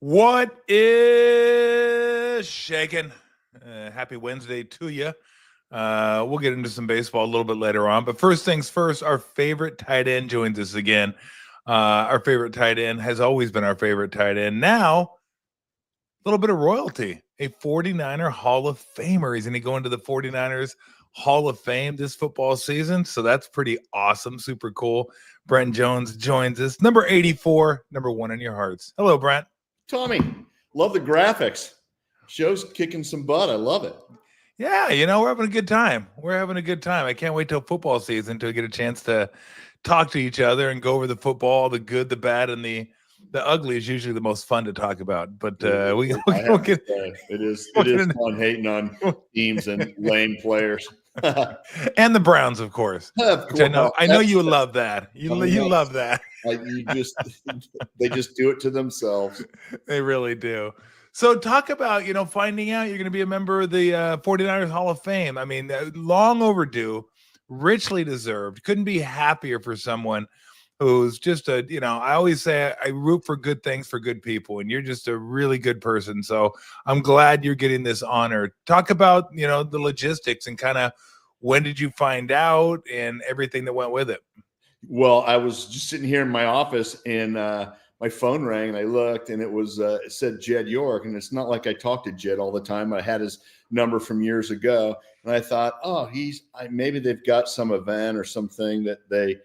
What is shaking? Happy Wednesday to you. We'll get into some baseball a little bit later on. But first things first, our favorite tight end joins us again. Our favorite tight end has always been our favorite tight end. Now, a little bit of royalty. A 49er Hall of Famer. He's going to go into the 49ers Hall of Fame this football season. So that's pretty awesome. Super cool. Brent Jones joins us. Number 84, number one in your hearts. Hello, Brent. Tommy, love the graphics. Show's kicking some butt. I love it. Yeah, we're having a good time. I can't wait till football season to get a chance to talk to each other and go over the football, the good, the bad, and the ugly is usually the most fun to talk about. But it is fun hating on teams and lame players. And the Browns, of course. I know you love that. You love that. They just do it to themselves. They really do. So talk about, finding out you're going to be a member of the 49ers Hall of Fame. I mean, long overdue, richly deserved. Couldn't be happier for someone who's just I always say I root for good things for good people, and you're just a really good person. So I'm glad you're getting this honor. Talk about, the logistics and kind of when did you find out and everything that went with it? Well, I was just sitting here in my office and my phone rang and I looked and it said Jed York. And it's not like I talked to Jed all the time. I had his number from years ago. And I thought, maybe they've got some event or something that they,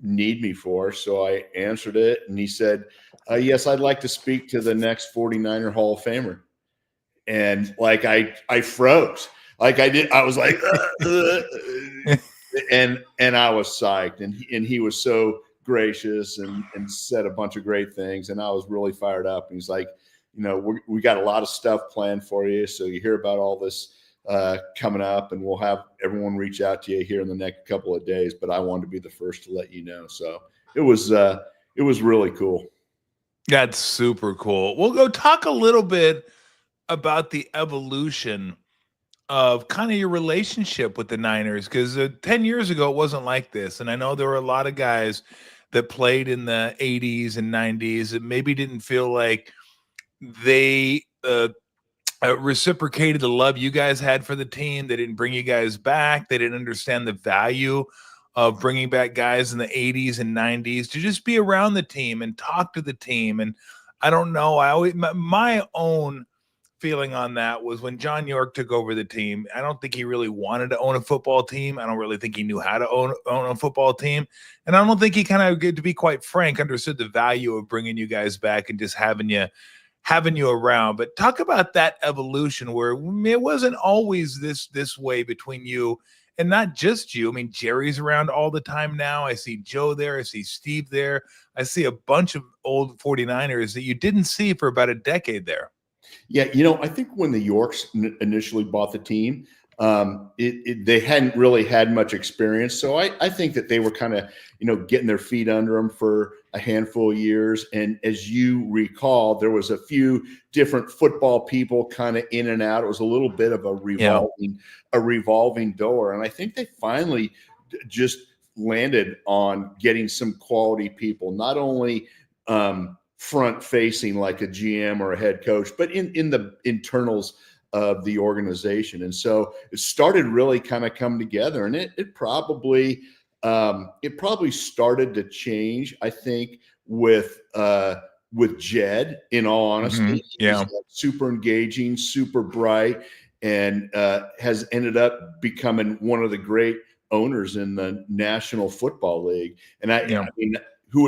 need me for. So I answered it and he said, yes, I'd like to speak to the next 49er Hall of Famer. And like, I froze. Like I did. I was like, and I was psyched and he was so gracious and said a bunch of great things. And I was really fired up. And he's like, we got a lot of stuff planned for you. So you hear about all this coming up and we'll have everyone reach out to you here in the next couple of days. But I wanted to be the first to let you know. So it was really cool. That's super cool. We'll go talk a little bit about the evolution of kind of your relationship with the Niners, because 10 years ago, it wasn't like this. And I know there were a lot of guys that played in the 80s and 90s that maybe didn't feel like they reciprocated the love you guys had for the team. They didn't bring you guys back. They didn't understand the value of bringing back guys in the 80s and 90s to just be around the team and talk to the team. And I don't know, my own feeling on that was when John York took over the team. I don't think he really wanted to own a football team. I don't really think he knew how to own a football team. And I don't think he kind of, to be quite frank, understood the value of bringing you guys back and just having you around. But talk about that evolution where it wasn't always this way between you and not just you. I mean, Jerry's around all the time now. I see Joe there. I see Steve there. I see a bunch of old 49ers that you didn't see for about a decade there. Yeah, I think when the Yorks initially bought the team, they hadn't really had much experience. So I think that they were kind of, getting their feet under them for a handful of years. And as you recall, there was a few different football people kind of in and out. It was a little bit of a revolving door. And I think they finally just landed on getting some quality people, not only front facing like a GM or a head coach, but in the internals of the organization. And so it started really kind of come together, and it probably started to change, I think, with Jed, in all honesty. Mm-hmm. Yeah. He's super engaging, super bright, and has ended up becoming one of the great owners in the National Football League. And I mean, who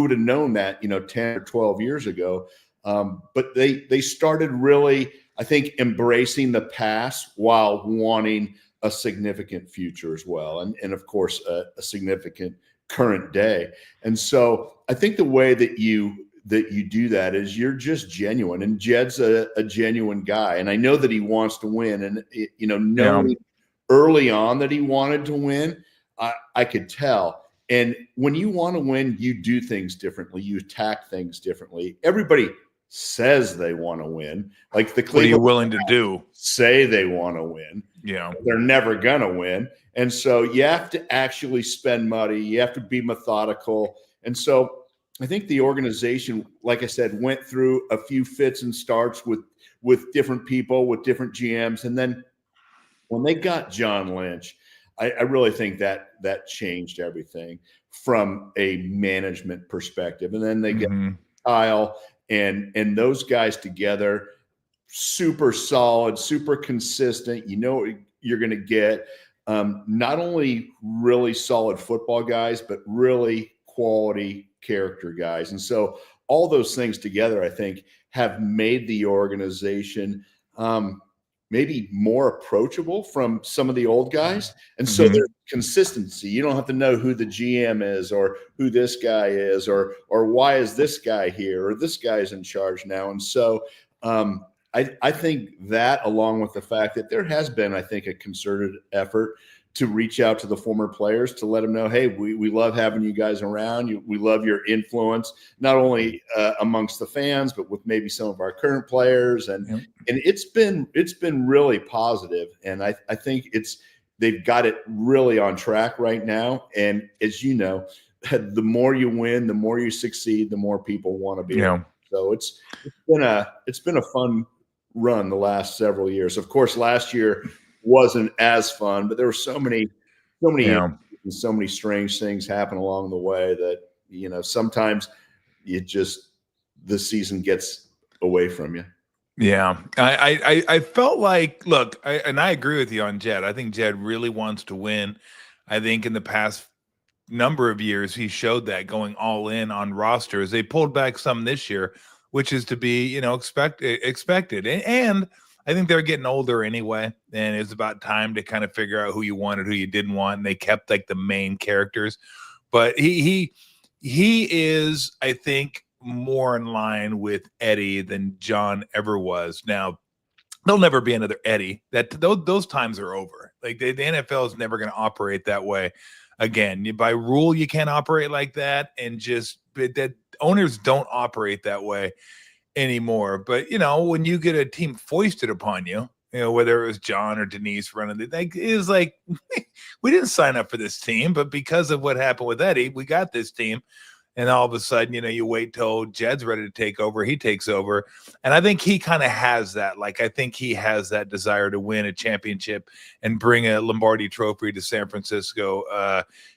would have known that, 10 or 12 years ago? But they started really, I think, embracing the past while wanting a significant future as well. And of course, a significant current day. And so I think the way that you do that is you're just genuine, and Jed's a genuine guy. And I know that he wants to win, and knowing early on that he wanted to win, I could tell. And when you want to win, you do things differently. You attack things differently. Everybody says they want to win. Like the Cleveland, what are you willing to do? Say they want to win. Yeah. They're never going to win. And so you have to actually spend money. You have to be methodical. And so I think the organization, like I said, went through a few fits and starts with different people, with different GMs, and then when they got John Lynch, I really think that changed everything from a management perspective. And then they get Kyle and those guys together, super solid, super consistent. You know what you're going to get. Not only really solid football guys, but really quality character guys. And so all those things together, I think, have made the organization maybe more approachable from some of the old guys. And so there's consistency. You don't have to know who the GM is or who this guy is or why is this guy here or this guy's in charge now. And so I think that, along with the fact that there has been, I think, a concerted effort to reach out to the former players to let them know, hey, we love having you guys around. We love your influence, not only amongst the fans, but with maybe some of our current players. And it's been really positive. And I think they've got it really on track right now. And as you know, the more you win, the more you succeed, the more people want to be. Yeah. So it's been a fun run the last several years. Of course, last year wasn't as fun, but there were so many strange things happen along the way that, you know, sometimes the season gets away from you. Yeah, I felt like, look, and I agree with you on Jed. I think Jed really wants to win. I think in the past number of years, he showed that going all in on rosters. They pulled back some this year, which is to be, you know, expected. And I think they're getting older anyway, and it's about time to kind of figure out who you wanted, who you didn't want, and they kept like the main characters. But he is, I think, more in line with Eddie than John ever was. Now, there'll never be another Eddie. Those times are over. Like the NFL is never going to operate that way again. By rule, you can't operate like that, and just that owners don't operate that way anymore. But you know, when you get a team foisted upon you, you know, whether it was John or Denise running the, like, it was like we didn't sign up for this team, but because of what happened with Eddie, we got this team. And all of a sudden, you know, you wait till Jed's ready to take over, he takes over. And I think he kind of has that. Like, I think he has that desire to win a championship and bring a Lombardi trophy to San Francisco,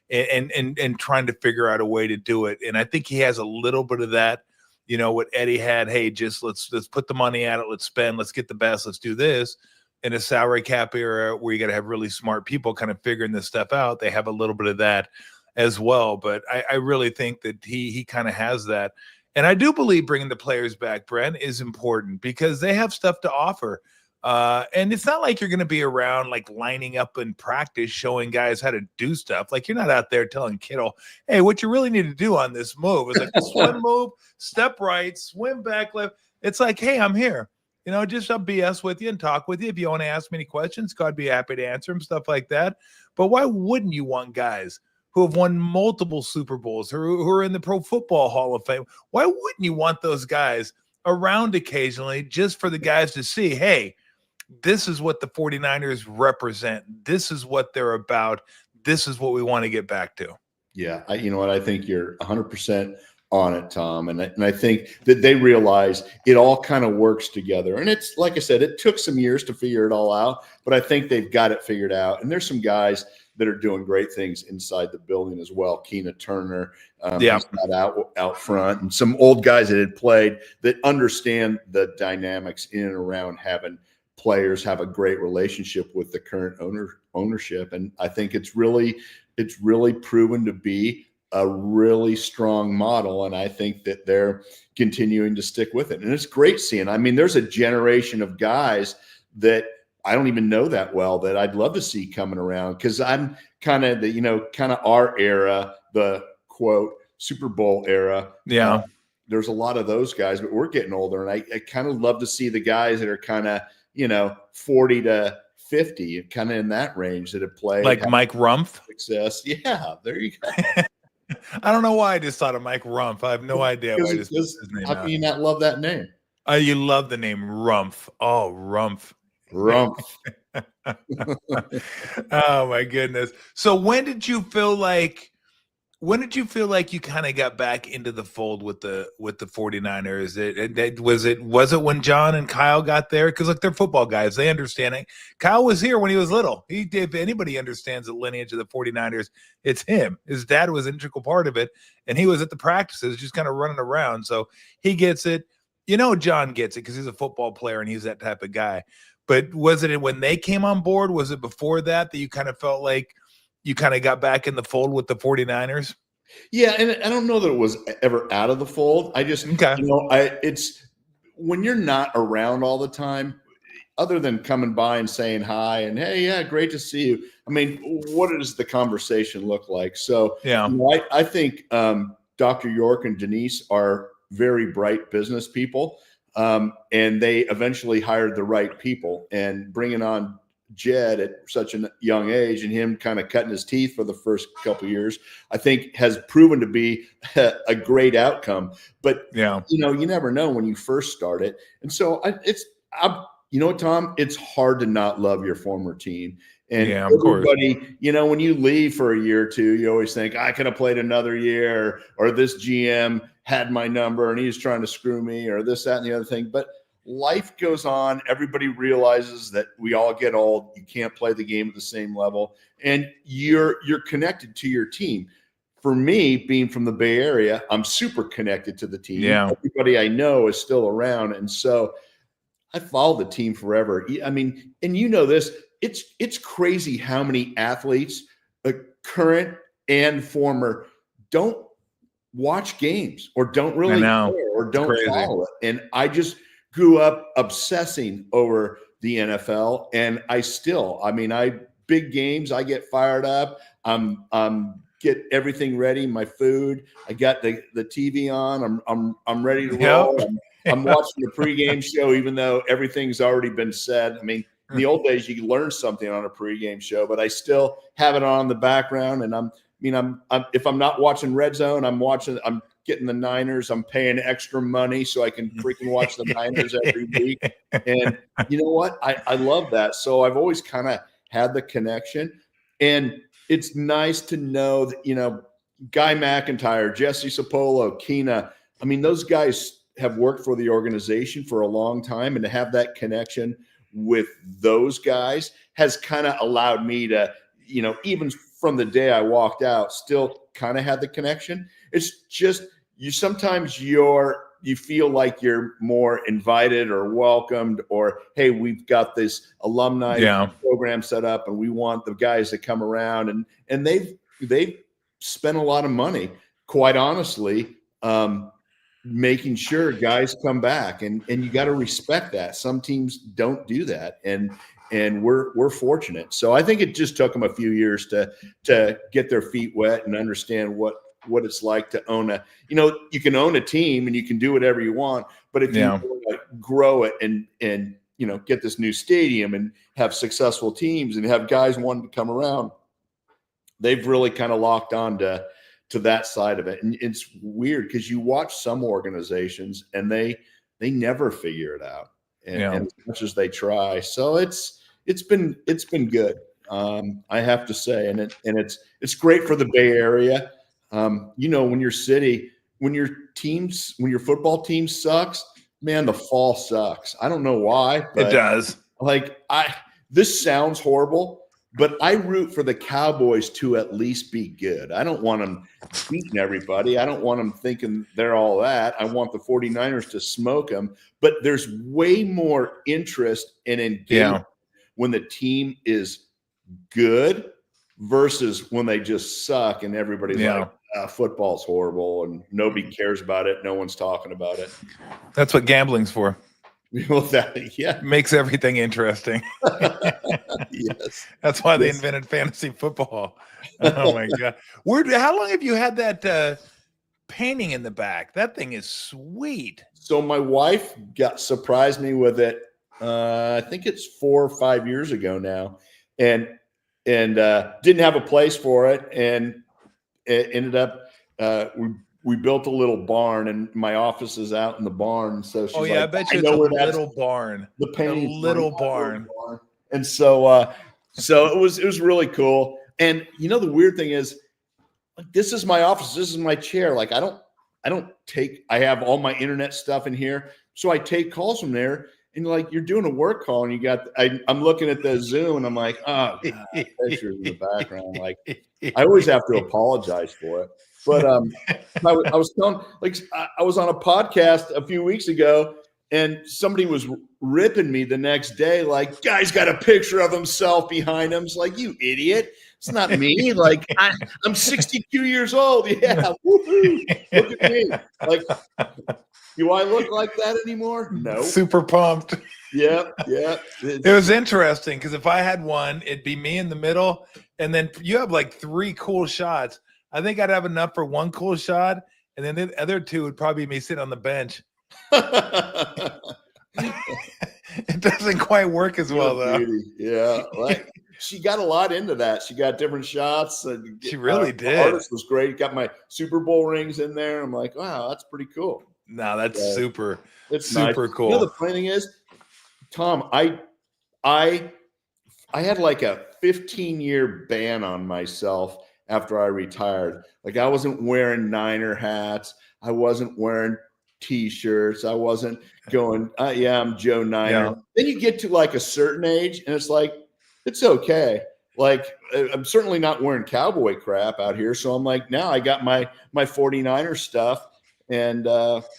and trying to figure out a way to do it. And I think he has a little bit of that. You know, what Eddie had, hey, just let's put the money at it, let's spend, let's get the best, let's do this. In a salary cap era where you got to have really smart people kind of figuring this stuff out, they have a little bit of that as well. But I really think that he kind of has that. And I do believe bringing the players back, Brent, is important because they have stuff to offer. And it's not like you're going to be around like lining up in practice, showing guys how to do stuff. Like, you're not out there telling Kittle, hey, what you really need to do on this move is like a swim move, step right, swim back left. It's like, hey, I'm here. You know, just I'll BS with you and talk with you. If you want to ask me any questions, God be happy to answer them, stuff like that. But why wouldn't you want guys who have won multiple Super Bowls, who are in the Pro Football Hall of Fame? Why wouldn't you want those guys around occasionally just for the guys to see, hey, this is what the 49ers represent. This is what they're about. This is what we want to get back to. Yeah, you know what? I think you're 100% on it, Tom. And I think that they realize it all kind of works together. And it's, like I said, it took some years to figure it all out, but I think they've got it figured out. And there's some guys that are doing great things inside the building as well. Keena Turner, he's not out front, and some old guys that had played that understand the dynamics in and around having players have a great relationship with the current ownership. And I think it's really proven to be a really strong model. And I think that they're continuing to stick with it. And it's great seeing, I mean, there's a generation of guys that I don't even know that well that I'd love to see coming around. Cause I'm kind of our era, the quote Super Bowl era. Yeah. There's a lot of those guys, but we're getting older. And I kind of love to see the guys that are kind of, 40 to 50, kind of in that range that have played. Like Mike Rumph? Success. Yeah, there you go. I don't know why I just thought of Mike Rumph. I have no idea why I just his name. How can you not love that name? You love the name Rumph. Oh, Rumph. Rumph. Oh, my goodness. So when did you feel like When did you feel like you kind of got back into the fold with the 49ers? Was it when John and Kyle got there? Because look, they're football guys. They understand it. Kyle was here when he was little. If anybody understands the lineage of the 49ers, it's him. His dad was an integral part of it, and he was at the practices just kind of running around. So he gets it. John gets it because he's a football player and he's that type of guy. But was it when they came on board? Was it before that you kind of felt like you kind of got back in the fold with the 49ers? Yeah, and I don't know that it was ever out of the fold. I just, it's when you're not around all the time, other than coming by and saying hi and, hey, yeah, great to see you. I mean, what does the conversation look like? So, yeah, I think Dr. York and Denise are very bright business people, and they eventually hired the right people, and bringing on Jed at such a young age and him kind of cutting his teeth for the first couple of years, I think has proven to be a great outcome. But you never know when you first start it. And so Tom, it's hard to not love your former team. And everybody, when you leave for a year or two, you always think I could have played another year, or this GM had my number and he's trying to screw me, or this, that, and the other thing. But life goes on. Everybody realizes that we all get old. You can't play the game at the same level, and you're connected to your team. For me, being from the Bay Area, I'm super connected to the team. Yeah. Everybody I know is still around, and so I followed the team forever. I mean, and this, it's crazy how many athletes, current and former, don't watch games or don't really care or don't follow it. And I just grew up obsessing over the NFL, and big games, I get fired up. Get everything ready, my food. I got the TV on. I'm ready to roll. I'm watching the pregame show, even though everything's already been said. I mean, in the old days, you could learn something on a pregame show, but I still have it on in the background. And if I'm not watching Red Zone, I'm getting the Niners. I'm paying extra money so I can freaking watch the Niners every week. And you know what? I love that. So I've always kind of had the connection. And it's nice to know that, Guy McIntyre, Jesse Sapolo, Keena, those guys have worked for the organization for a long time, and to have that connection with those guys has kind of allowed me to, even from the day I walked out, still kind of had the connection. It's just sometimes you feel like you're more invited or welcomed, or, hey, we've got this alumni program set up and we want the guys to come around, and they've spent a lot of money, quite honestly, making sure guys come back, and you got to respect that. Some teams don't do that, and we're fortunate. So I think it just took them a few years to get their feet wet and understand what it's like to own you can own a team and you can do whatever you want, but if you want to grow it and get this new stadium and have successful teams and have guys wanting to come around, they've really kind of locked on to that side of it. And it's weird because you watch some organizations and they never figure it out, and as much as they try. So it's been good. I have to say, and it's great for the Bay Area. When your football team sucks, man, the fall sucks. I don't know why, but it does. This sounds horrible, but I root for the Cowboys to at least be good. I don't want them beating everybody. I don't want them thinking they're all that. I want the 49ers to smoke them. But there's way more interest and engagement when the team is good versus when they just suck and everybody's like, football's horrible and nobody cares about it. No one's talking about it. That's what gambling's for. Well, makes everything interesting. Yes, that's why they invented fantasy football. Oh my god! How long have you had that painting in the back? That thing is sweet. So my wife surprised me with it. I think it's 4 or 5 years ago now, and didn't have a place for it, and it ended up we built a little barn, and my office is out in the barn. So she's I bet you it's a little barn. The painting, a little barn. And so it was really cool. And the weird thing is, this is my office. This is my chair. Like, I have all my internet stuff in here. So I take calls from there, and like, you're doing a work call and I'm looking at the Zoom and I'm like, oh God, pictures in the background. Like, I always have to apologize for it. But I was telling, like, I was on a podcast a few weeks ago, and somebody was ripping me the next day, like, guy's got a picture of himself behind him. It's like, you idiot. It's not me. Like, I'm 62 years old. Yeah. Woo-hoo. Look at me. Like, do I look like that anymore? No. Super pumped. Yeah. It was interesting because if I had one, it'd be me in the middle, and then you have like 3 cool shots. I think I'd have enough for 1 cool shot, and then the other 2 would probably be me sitting on the bench. It doesn't quite work as well, though. Yeah, like, she got a lot into that. She got different shots. She really did. The artist was great. Got my Super Bowl rings in there. I'm like, wow, that's pretty cool. No, that's super. It's super nice. cool. You know, the funny thing is, Tom, I had like a 15-year ban on myself after I retired. Like, I wasn't wearing Niner hats. I wasn't wearing T-shirts. I wasn't going, I'm Joe Niner. Yeah. Then you get to like a certain age, and it's like, it's okay. Like, I'm certainly not wearing cowboy crap out here. So I'm like, now I got my 49er stuff, and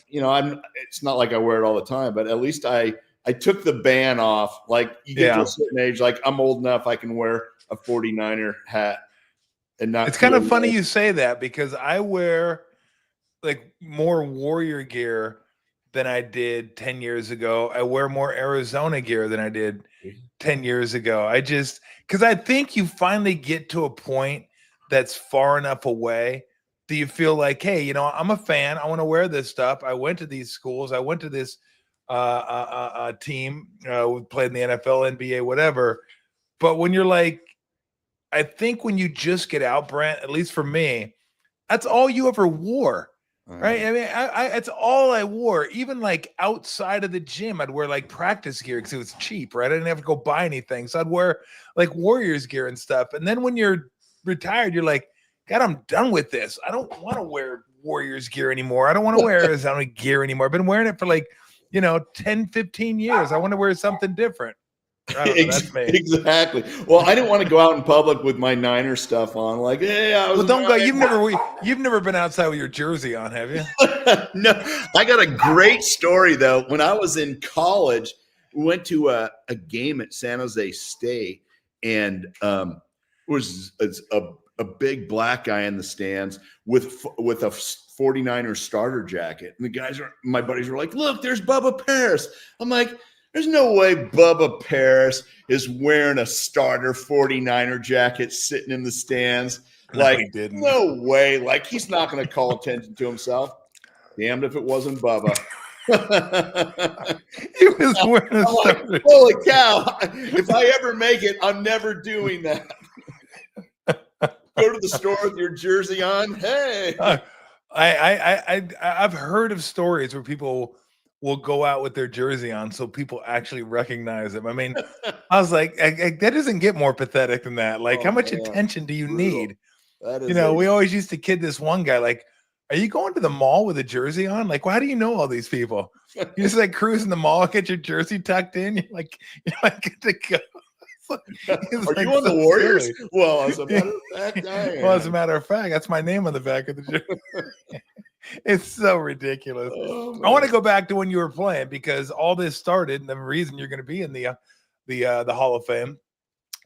it's not like I wear it all the time, but at least I took the ban off. Like, you get to a certain age, like, I'm old enough I can wear a 49er hat and not. It's kind of funny you say that, because I wear like more Warrior gear than I did 10 years ago. I wear more Arizona gear than I did 10 years ago. Because I think you finally get to a point that's far enough away that you feel like, hey, I'm a fan. I want to wear this stuff. I went to these schools. I went to this team. We played in the NFL, NBA, whatever. But when you're like, I think when you just get out, Brent, at least for me, that's all you ever wore. Right. I mean, it's all I wore. Even like outside of the gym, I'd wear like practice gear because it was cheap, right? I didn't have to go buy anything. So I'd wear like Warriors gear and stuff. And then when you're retired, you're like, God, I'm done with this. I don't want to wear Warriors gear anymore. I don't want to wear Arizona gear anymore. I've been wearing it for like, 10, 15 years. I want to wear something different. That's me. Exactly. Well, I didn't want to go out in public with my Niner stuff on. Like, hey, don't go. You've never been outside with your jersey on, have you? No. I got a great story though. When I was in college, we went to a game at San Jose State, and it was a big black guy in the stands with a 49er starter jacket, and my buddies were like, "Look, there's Bubba Paris." I'm like, there's no way Bubba Paris is wearing a starter 49er jacket sitting in the stands. Like, no way. Like, he's not going to call attention to himself. Damned if it wasn't Bubba. He was wearing a starter. Like, holy cow. If I ever make it, I'm never doing that. Go to the store with your jersey on. Hey. I've heard of stories where people will go out with their jersey on so people actually recognize them. I mean, I was like, that doesn't get more pathetic than that. Like, how much attention do you need? We always used to kid this one guy, like, are you going to the mall with a jersey on? Like, why do you know all these people? You just like cruising the mall, get your jersey tucked in. You're like good to go. Are you on the Warriors? Silly. Well, as a matter of fact, as a matter of fact, that's my name on the back of the jersey. It's so ridiculous. I want to go back to when you were playing, because all this started, and the reason you're going to be in the Hall of Fame,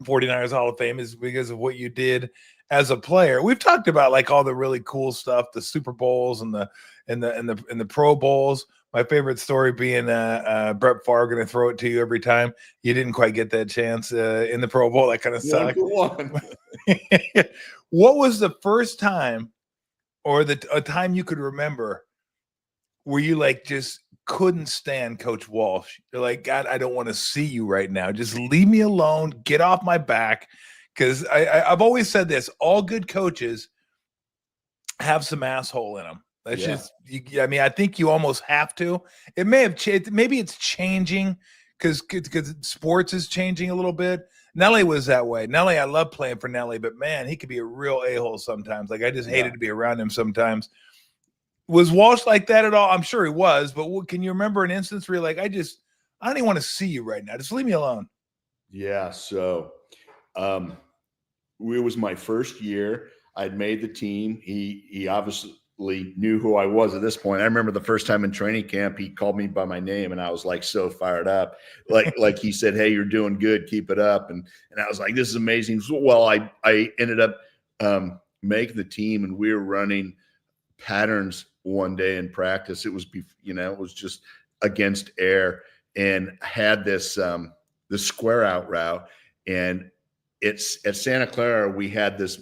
49ers Hall of Fame, is because of what you did as a player. We've talked about like all the really cool stuff, the Super Bowls and the Pro Bowls. My favorite story being Brett Favre going to throw it to you every time. You didn't quite get that chance in the Pro Bowl. That kind of sucked. What was the first time, or a time you could remember, where you like just couldn't stand Coach Walsh? You're like, God, I don't want to see you right now. Just leave me alone. Get off my back. Because I've always said this: all good coaches have some asshole in them. That's just, I mean, I think you almost have to. It may have changed. Maybe it's changing because sports is changing a little bit. Nelly was that way. Nelly, I love playing for Nelly, but man, he could be a real a-hole sometimes. Like I just hated to be around him sometimes. Was Walsh like that at all? I'm sure he was, but can you remember an instance where you're like, I don't even want to see you right now. Just leave me alone. Yeah. So it was my first year. I'd made the team. He obviously knew who I was at this point. I remember the first time in training camp, he called me by my name and I was like so fired up. Like he said, "Hey, you're doing good. Keep it up." And I was like, "This is amazing." So, well, I ended up making the team and we were running patterns one day in practice. It was, it was just against air and had this the square out route. And it's at Santa Clara, we had this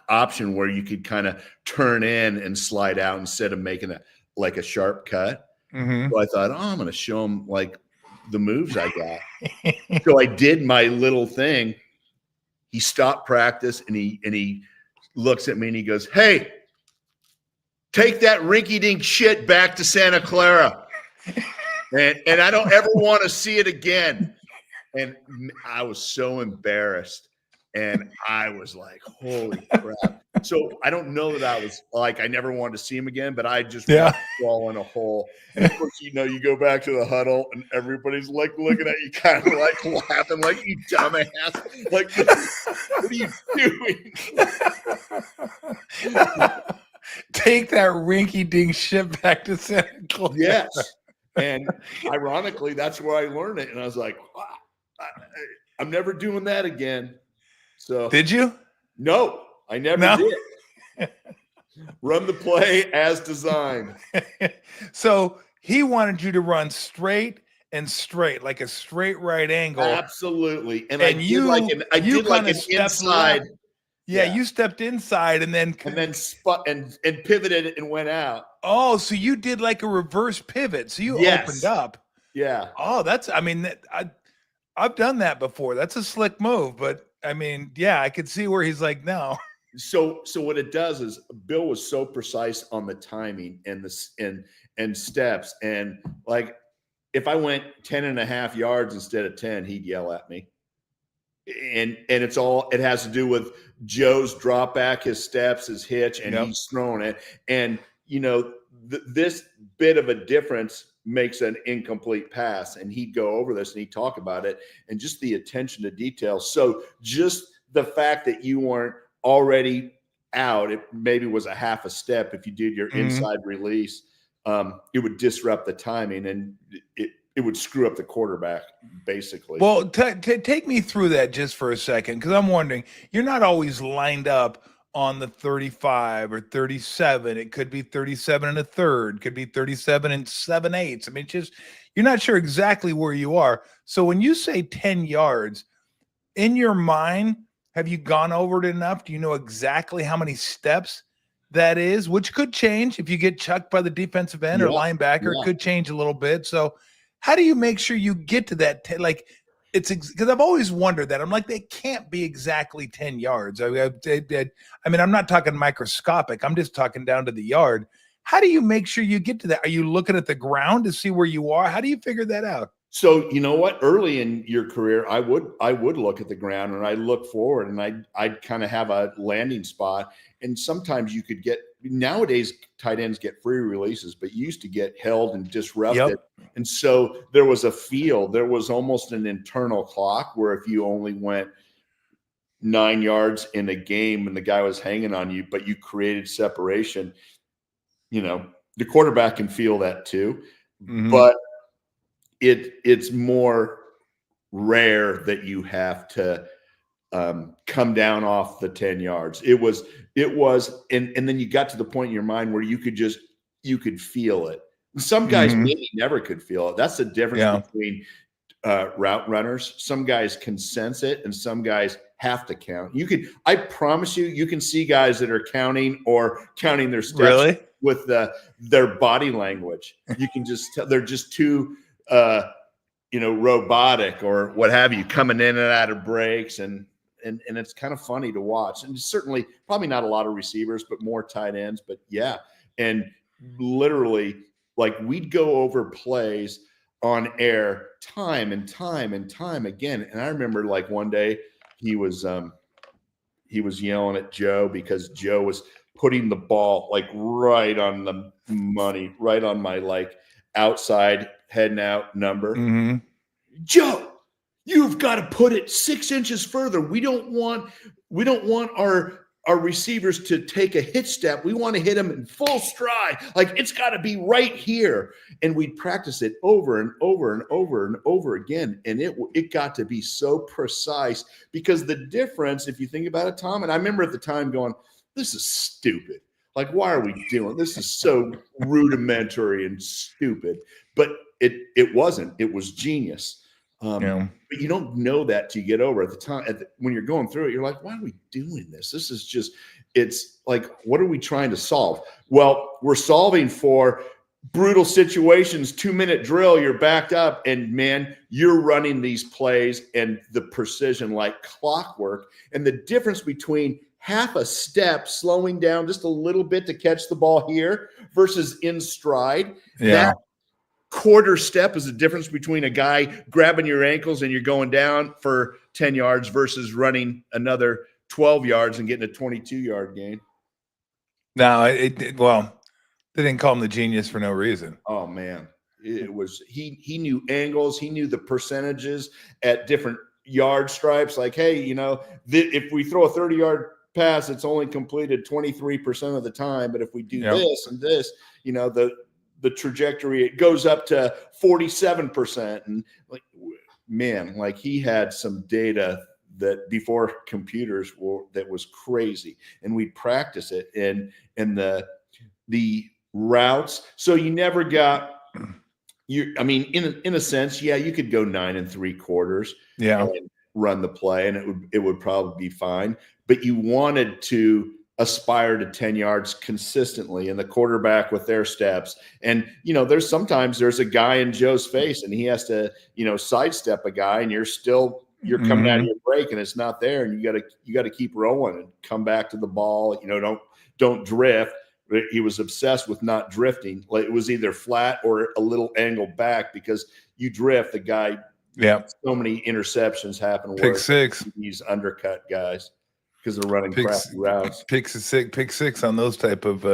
option where you could kind of turn in and slide out instead of making it like a sharp cut. Mm-hmm. So I thought, I'm going to show him like the moves I got. So I did my little thing. He stopped practice and he looks at me and he goes, "Hey, take that rinky-dink shit back to Santa Clara. And I don't ever want to see it again." And I was so embarrassed. And I was like, holy crap. So I don't know that I was like, I never wanted to see him again, but I just wanted to fall in a hole. And of course, you go back to the huddle and everybody's like looking at you, kind of like laughing, like, "You dumbass. Like, what are you doing?" Take that rinky-dink shit back to Santa Clara. Yes. And ironically, that's where I learned it. And I was like, I'm never doing that again. So did you? No, I never did. Run the play as designed. So he wanted you to run straight and straight, like a straight right angle. Absolutely. And I did like an inside. Left. Yeah, you stepped inside and then spot and pivoted and went out. Oh, so you did like a reverse pivot. So you opened up. Yeah. Oh, I've done that before. That's a slick move, but I mean, yeah, I could see where he's like, no. So what it does is Bill was so precise on the timing and and steps. And like, if I went 10.5 yards instead of 10, he'd yell at me. And it has to do with Joe's drop back, his steps, his hitch, and he's throwing it. And, this bit of a difference makes an incomplete pass. And he'd go over this and he'd talk about it and just the attention to detail. So just the fact that you weren't already out, it maybe was a half a step. If you did your inside release, it would disrupt the timing and it would screw up the quarterback, basically. Well, take me through that just for a second, because I'm wondering, you're not always lined up on the 35 or 37. It could be 37 1/3, could be 37 7/8. I mean, you're not sure exactly where you are. So when you say 10 yards, in your mind, have you gone over it enough? Do you know exactly how many steps that is? Which could change if you get chucked by the defensive end or linebacker. It could change a little bit. So how do you make sure you get to that? It's because I've always wondered that. I'm like, they can't be exactly 10 yards. I mean, I'm not talking microscopic. I'm just talking down to the yard. How do you make sure you get to that? Are you looking at the ground to see where you are? How do you figure that out? So, you know what? Early in your career, I would look at the ground and I'd look forward and I'd kind of have a landing spot. And sometimes you could nowadays tight ends get free releases, but you used to get held and disrupted. And so there was a feel, there was almost an internal clock where if you only went 9 yards in a game and the guy was hanging on you, but you created separation, the quarterback can feel that too. But it's more rare that you have to come down off the 10 yards. It was, and then you got to the point in your mind where you could feel it. Some guys maybe never could feel it. That's the difference between route runners. Some guys can sense it and some guys have to count. I promise you can see guys that are counting their steps with their body language. You can just tell they're just too robotic or what have you, coming in and out of breaks, and it's kind of funny to watch. And certainly probably not a lot of receivers, but more tight ends. But yeah, and literally, like, we'd go over plays. on air time and time and time again. And I remember like one day he was yelling at Joe because Joe was putting the ball like right on the money, right on my like outside heading out number. Mm-hmm. Joe, you've got to put it 6 inches further. We don't want our receivers to take a hit step. We want to hit them in full stride. Like it's got to be right here. And we'd practice it over and over and over and over again. And it got to be so precise, because the difference, if you think about it, Tom, and I remember at the time going, this is stupid. Like, why are we doing this? Is so rudimentary and stupid. But it wasn't. It was genius. But you don't know that till you get over at the time. When you're going through it, you're like, why are we doing this? This is just, it's like, what are we trying to solve? Well, we're solving for brutal situations, 2-minute drill, you're backed up, and man, you're running these plays and the precision like clockwork. And the difference between half a step, slowing down just a little bit to catch the ball here versus in stride, that quarter step is the difference between a guy grabbing your ankles and you're going down for 10 yards versus running another 12 yards and getting a 22-yard gain. No, well, they didn't call him the genius for no reason. Oh man, it was he knew angles, he knew the percentages at different yard stripes. Like, hey, if we throw a 30-yard pass, it's only completed 23% of the time, but if we do this and this, the trajectory, it goes up to 47%. And like, man, like he had some data that before computers that was crazy, and we'd practice it and the routes. So you never got in a sense, you could go 9 3/4 and run the play and it would probably be fine, but you wanted to aspire to 10 yards consistently, and the quarterback with their steps. And, there's a guy in Joe's face and he has to, sidestep a guy, and you're coming out of your break and it's not there. And you got to keep rolling and come back to the ball. Don't drift. He was obsessed with not drifting. Like it was either flat or a little angle back, because you drift, the guy, so many interceptions happen. Pick six. These undercut guys, because they're running crappy routes. Pick six on those type of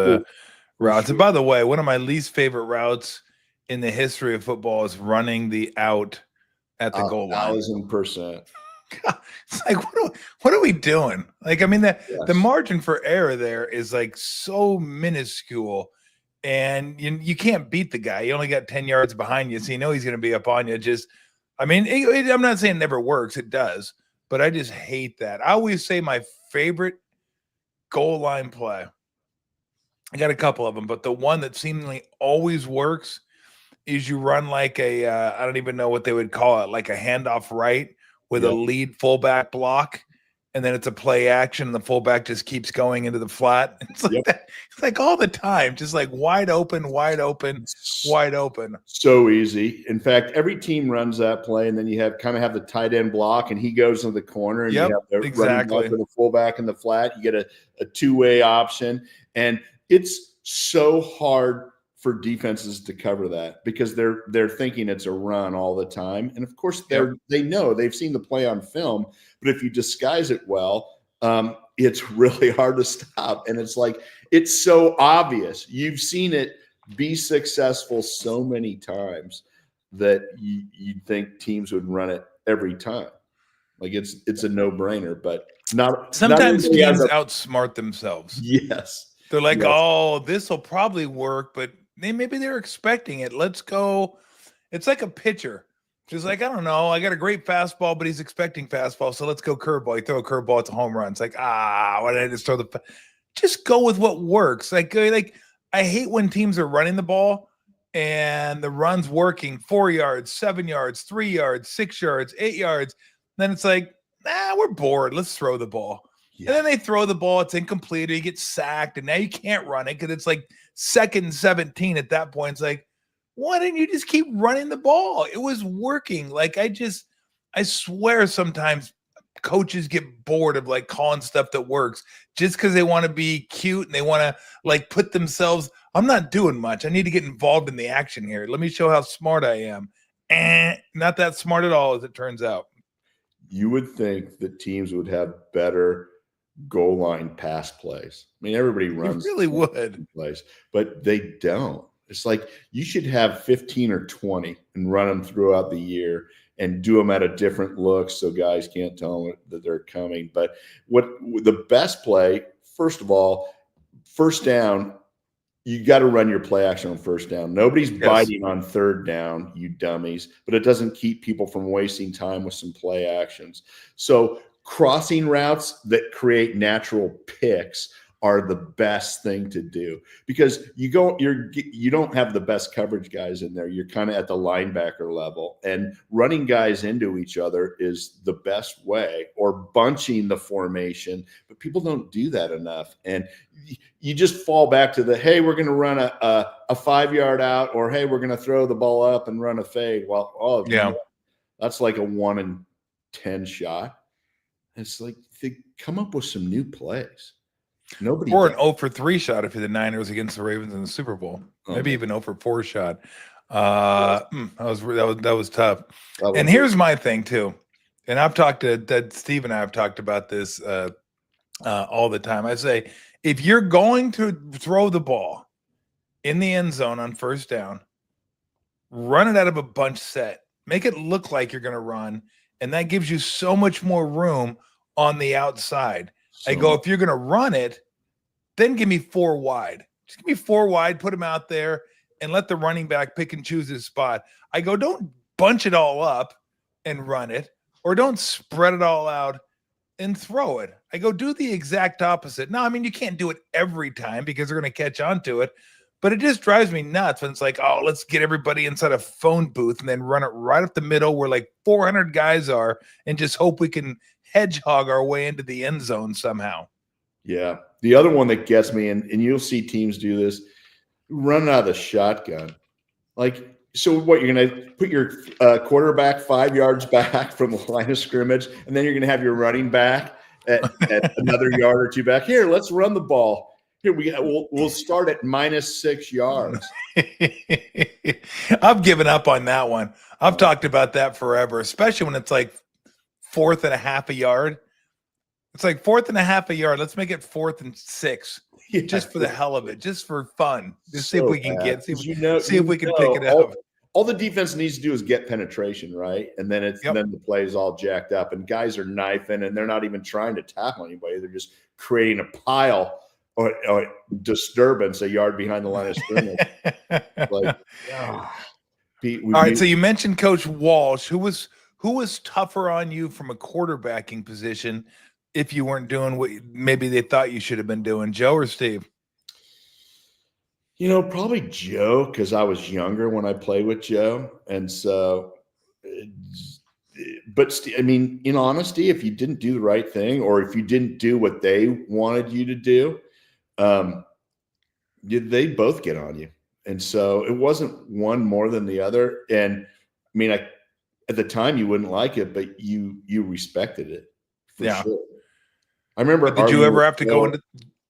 routes. And by the way, one of my least favorite routes in the history of football is running the out at the goal line. 1,000%. It's like, what are we doing? Like, I mean, the margin for error there is like so minuscule, and you can't beat the guy. You only got 10 yards behind you, so he's going to be up on you. I'm not saying it never works. It does. But I just hate that. I always say my favorite goal line play, I got a couple of them, but the one that seemingly always works is you run like I don't even know what they would call it, like a handoff right with a lead fullback block, and then it's a play action, and the fullback just keeps going into the flat. It's like that. It's like all the time, just like wide open. So easy. In fact, every team runs that play, and then you have the tight end block, and he goes into the corner, and you have the running back with the fullback in the flat. You get a two-way option, and it's so hard for defenses to cover that, because they're thinking it's a run all the time. And of course they know, they've seen the play on film, but if you disguise it well, it's really hard to stop. And it's like, it's so obvious. You've seen it be successful so many times that you'd think teams would run it every time. Like it's a no-brainer, but sometimes teams outsmart themselves. Yes. They're like, oh, this will probably work, but maybe they're expecting it. Let's go. It's like a pitcher. Just like, I don't know, I got a great fastball, but he's expecting fastball, so let's go curveball. You throw a curveball, it's a home run. It's like, why did I just throw just go with what works. Like I hate when teams are running the ball and the run's working 4 yards, 7 yards, 3 yards, 6 yards, 8 yards. Then it's like, we're bored. Let's throw the ball. Yeah. And then they throw the ball, it's incomplete, or you get sacked, and now you can't run it because it's like 2nd and 17 at that point. It's like, why didn't you just keep running the ball? It was working. Like I swear sometimes coaches get bored of like calling stuff that works just because they want to be cute and they want to like put themselves, I'm not doing much. I need to get involved in the action here. Let me show how smart I am. not that smart at all, as it turns out. You would think that teams would have better goal line pass plays. I mean, everybody runs. You really would. Plays, but they don't. It's like you should have 15 or 20 and run them throughout the year and do them at a different look so guys can't tell them that they're coming. But what the best play, first of all, first down, you got to run your play action on first down. Nobody's biting on third down, you dummies, but it doesn't keep people from wasting time with some play actions. So crossing routes that create natural picks are the best thing to do, because you don't have the best coverage guys in there. You're kind of at the linebacker level, and running guys into each other is the best way, or bunching the formation, but people don't do that enough. And you just fall back to the, hey, we're going to run a 5-yard out, or hey, we're going to throw the ball up and run a fade. Well, you know, that's like a 1 in 10 shot. It's like, they come up with some new plays. Nobody or an 0 for 3 shot if you're the Niners against the Ravens in the Super Bowl. Maybe even 0 for 4 shot. That was tough. And here's my thing too. And I've talked to Steve and I have talked about this all the time. I say, if you're going to throw the ball in the end zone on first down, run it out of a bunch set. Make it look like you're going to run, and that gives you so much more room on the outside. I go, if you're going to run it, then give me 4 wide. Just give me 4 wide, put him out there, and let the running back pick and choose his spot. I go, don't bunch it all up and run it, or don't spread it all out and throw it. I go, do the exact opposite. No, I mean, you can't do it every time because they're going to catch on to it, but it just drives me nuts when it's like, oh, let's get everybody inside a phone booth and then run it right up the middle where like 400 guys are and just hope we can hedgehog our way into the end zone somehow. Yeah. The other one that gets me, and you'll see teams do this, run out of the shotgun. Like, so what, you're going to put your quarterback 5 yards back from the line of scrimmage, and then you're going to have your running back at another yard or 2 back. Here, let's run the ball. Here, we'll start at -6 yards. I've given up on that one. I've talked about that forever, especially when it's like 4th and a half a yard. It's like 4th and a half a yard. Let's make it 4th and 6, just for the hell of it, just for fun. Just see if we can get, see if we can pick it up. All the defense needs to do is get penetration, right? And then then the play is all jacked up, and guys are knifing, and they're not even trying to tackle anybody. They're just creating a pile or disturbance a yard behind the line of scrimmage. Pete, all right. So you mentioned Coach Walsh. Who was tougher on you from a quarterbacking position if you weren't doing what maybe they thought you should have been doing, Joe or Steve? You know, probably Joe, because I was younger when I played with Joe. And so, but I mean, in honesty, if you didn't do the right thing, or if you didn't do what they wanted you to do, they both get on you. And so it wasn't one more than the other. And I mean, at the time you wouldn't like it, but you respected it for sure. I remember. Did you ever have to go into?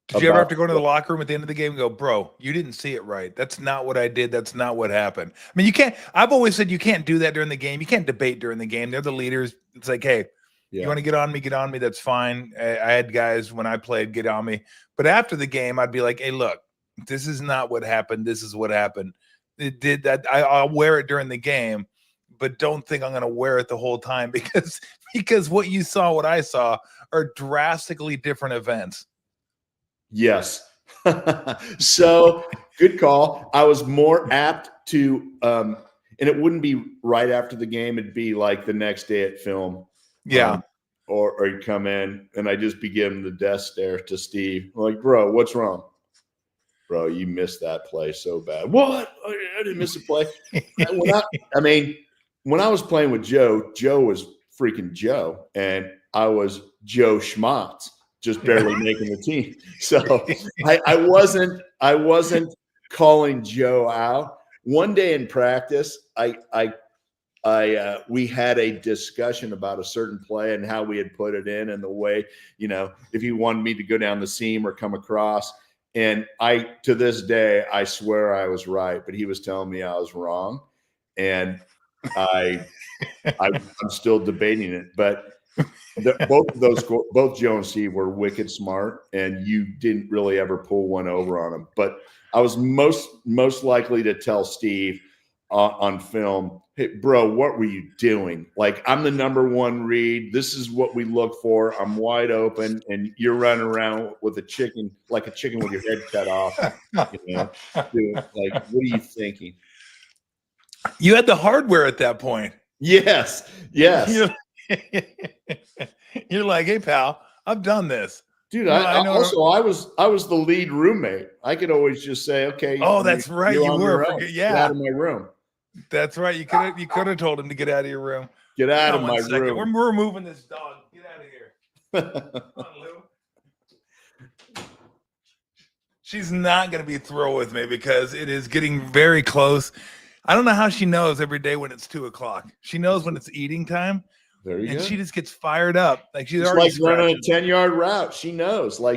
Did you ever have to go into the locker room at the end of the game and go, bro, you didn't see it right. That's not what I did. That's not what happened. I mean, you can't. I've always said you can't do that during the game. You can't debate during the game. They're the leaders. It's like, hey, you want to get on me? Get on me. That's fine. I had guys when I played get on me, but after the game, I'd be like, hey, look, this is not what happened. This is what happened. It did that. I'll wear it during the game, but don't think I'm going to wear it the whole time because what you saw, what I saw, are drastically different events. Yes. So good call. I was more apt to, and it wouldn't be right after the game. It'd be like the next day at film. Yeah. Or you'd come in and I just be giving the death stare to Steve. I'm like, bro, what's wrong? Bro, you missed that play so bad. What? I didn't miss a play. When I was playing with Joe, Joe was freaking Joe, and I was Joe Schmatz, just barely making the team. So I wasn't calling Joe out. One day in practice, we had a discussion about a certain play and how we had put it in, and the way, if he wanted me to go down the seam or come across. And to this day, I swear I was right, but he was telling me I was wrong. And I'm still debating it, but both Joe and Steve were wicked smart, and you didn't really ever pull one over on them. But I was most likely to tell Steve on film, "Hey, bro, what were you doing? Like, I'm the number one read. This is what we look for. I'm wide open, and you're running around with a chicken, like a chicken with your head cut off. Dude, like, what are you thinking?" You had the hardware at that point. Yes. You're like, hey, pal, I've done this. Dude, I was the lead roommate. I could always just say, okay. Oh, that's right. You were. Get out of my room. That's right. You could have told him to get out of your room. Get out of my room. We're moving this dog. Get out of here. Come on, Lou. She's not going to be thrilled with me because it is getting very close. I don't know how she knows every day when it's 2:00. She knows when it's eating time. There you go. She just gets fired up. Like she's already running a 10-yard route. She knows, when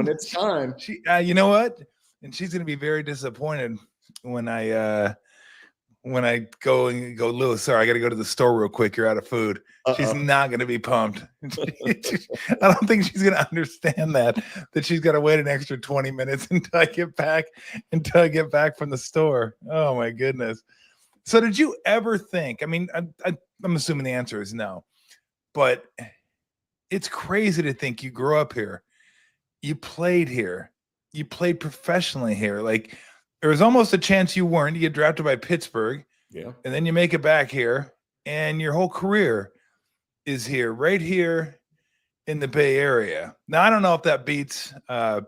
it's time. You know what? And she's going to be very disappointed when I go, Lou, sorry, I got to go to the store real quick. You're out of food. She's not going to be pumped. I don't think she's going to understand that she's got to wait an extra 20 minutes until I get back from the store. Oh my goodness. So did you ever think, I mean, I'm assuming the answer is no, but it's crazy to think you grew up here. You played here. You played professionally here. Like, there was almost a chance you weren't. You get drafted by Pittsburgh. Yeah. And then you make it back here, and your whole career is here, right here in the Bay Area. Now, I don't know if that beats my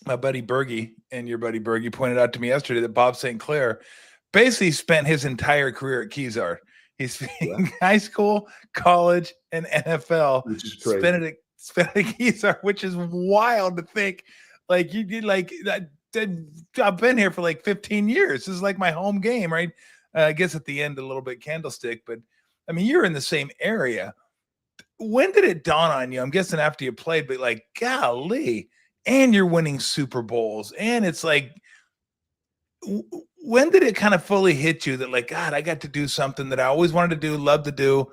buddy Bergie, and your buddy Bergie pointed out to me yesterday that Bob St. Clair basically spent his entire career at Kezar. He's high school, college, and NFL. Which is crazy. Spent it at Kezar, which is wild to think. Like, you did like that. I've been here for like 15 years. This is like my home game, right? I guess at the end a little bit Candlestick, but I mean, you're in the same area. When did it dawn on you? I'm guessing after you played, but like, golly, and you're winning Super Bowls, and it's like, when did it kind of fully hit you that, like, God, I got to do something that I always wanted to do, love to do,